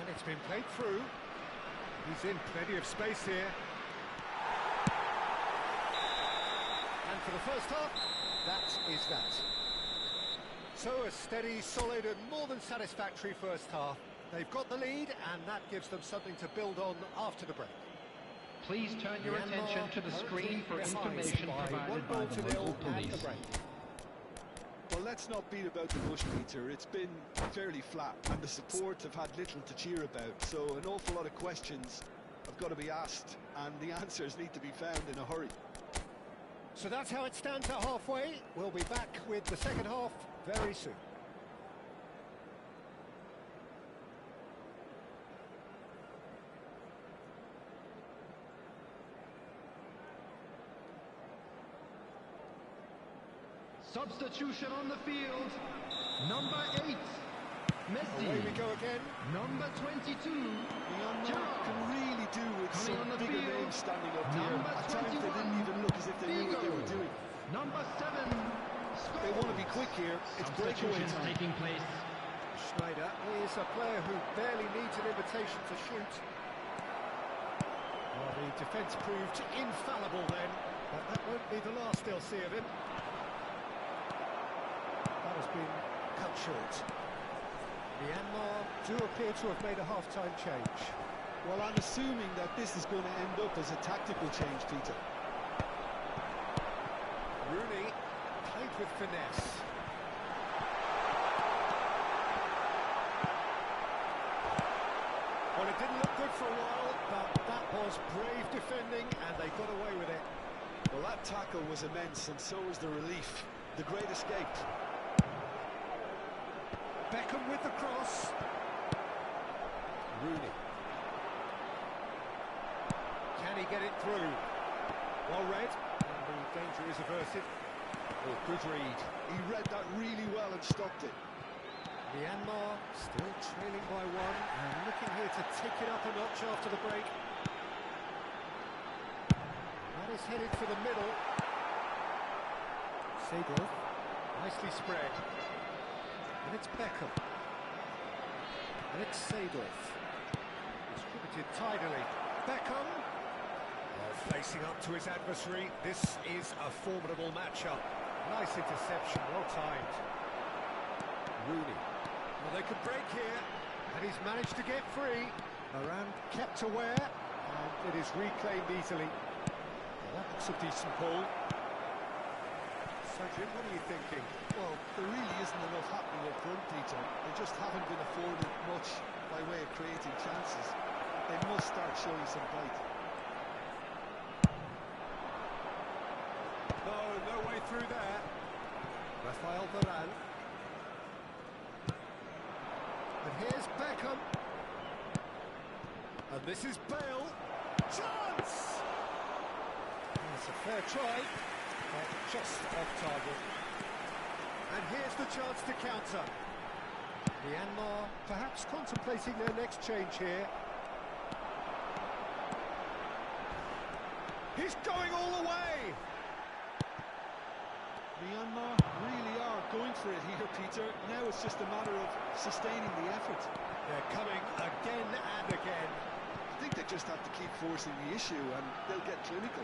And it's been played through. He's in plenty of space here. And for the first half, that is that. So a steady, solid and more than satisfactory first half. They've got the lead and that gives them something to build on after the break. Please turn your attention to the screen for information provided by the local police. Well, let's not beat about the bush, Peter. It's been fairly flat, and the support have had little to cheer about. So an awful lot of questions have got to be asked, and the answers need to be found in a hurry. So that's how it stands at halfway. We'll be back with the second half very soon. Substitution on the field. Number 8, Messi. Away we go again. Number 22, Myanmar can really do with some bigger names standing up here. At times they didn't even look as if they knew what they were doing. Number 7, They want to be quick here. It's breakaway time. taking place. Schneider is a player who barely needs an invitation to shoot. Well, the defence proved infallible then, but that won't be the last they'll see of him. That has been cut short. Myanmar do appear to have made a half-time change. Well, I'm assuming that this is going to end up as a tactical change, Peter. Rooney played with finesse. Well, it didn't look good for a while, but that was brave defending, and they got away with it. Well, that tackle was immense, and so was the relief. The great escape. Beckham with the cross. Rooney. Can he get it through? Well read, and the danger is averted. Oh, good read. He read that really well and stopped it. Myanmar still trailing by 1 and looking here to take it up a notch after the break. That is headed for the middle. Seedorf, nicely spread. And it's Beckham. And it's Seedorf. Distributed tidily. Beckham. Facing up to his adversary. This is a formidable matchup. Nice interception, well timed. Rooney. Well, they could break here, and he's managed to get free. Varane kept aware, and it is reclaimed easily. Well, that's a decent ball. So, Jim, what are you thinking? Well, there really isn't enough happening up front, Peter. They just haven't been afforded much by way of creating chances. They must start showing some bite. No way through there. Rafael Varane. And here's Beckham. And this is Bale. Chance! That's a fair try, but just off target. And here's the chance to counter. Myanmar perhaps contemplating their next change here. He's going all the way! Myanmar really are going for it here, Peter. Now it's just a matter of sustaining the effort. They're coming again and again. I think they just have to keep forcing the issue and they'll get clinical.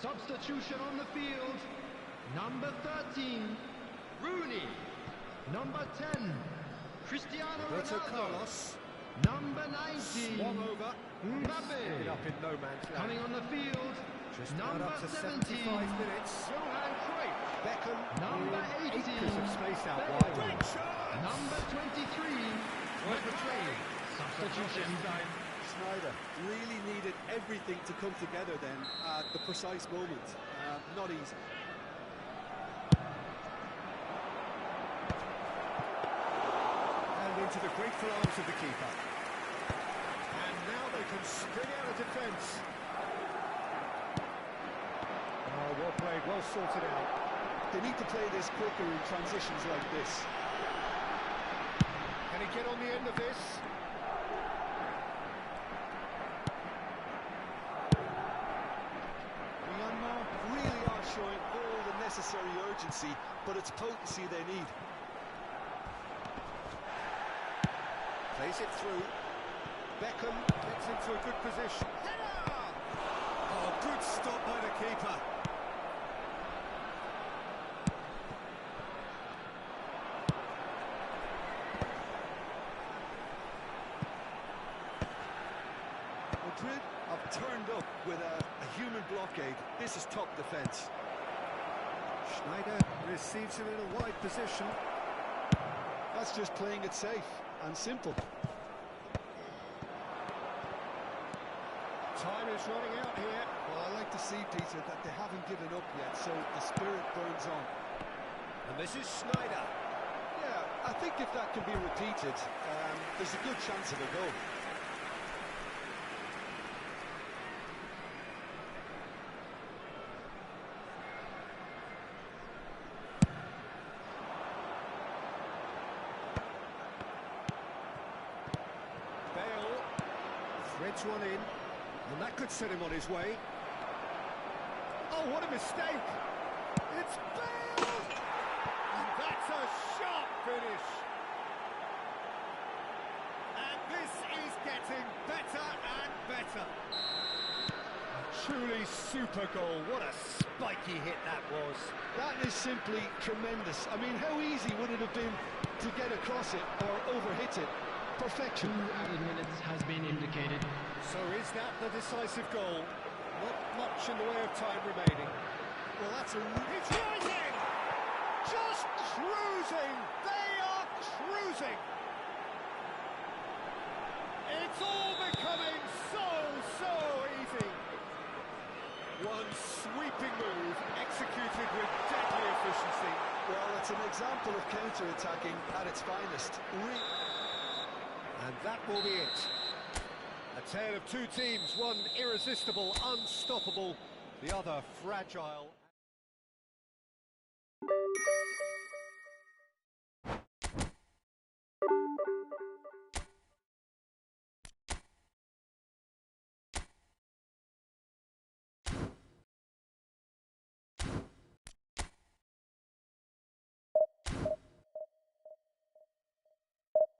Substitution on the field. Number 13, Rooney. Number 10, Cristiano Roberto Ronaldo. Carlos. Number 19, Swung over. Mbappe. Up in no man's land. Coming on the field, Just number up to 17, 75 minutes. Johan Cruyff. Beckham. Number 18, Acres of space out Bale. wide. Great chance! Number 23, McRae. Substitution. Sneijder really needed everything to come together then at the precise moment. Not easy. And into the grateful arms of the keeper. And now they can spring out of defence. Oh, well played, well sorted out. They need to play this quicker in transitions like this. Can he get on the end of this? Myanmar really are showing all the necessary urgency, but it's potency they need. Plays it through. Beckham gets into a good position. Header! Oh, good stop by the keeper. Madrid have turned up with a human blockade. This is top defence. Sneijder receives him in a wide position. That's just playing it safe and simple. Time is running out here. Well, I like to see, Peter, that they haven't given up yet, so the spirit burns on. And this is Sneijder. Yeah, I think if that can be repeated, there's a good chance of a goal. Bale threads one in, and that could set him on his way. Oh, what a mistake! It's Bale! And that's a sharp finish! And this is getting better and better. A truly super goal. What a spiky hit that was. That is simply tremendous. I mean, how easy would it have been to get across it or overhit it? Perfection. 2 added minutes has been indicated. So is that the decisive goal? Not much in the way of time remaining. Well, that's a... It's right in! Just cruising! They are cruising! It's all becoming so easy! One sweeping move executed with deadly efficiency. Well, it's an example of counter-attacking at its finest. And that will be it. A tale of two teams, one irresistible, unstoppable, the other fragile.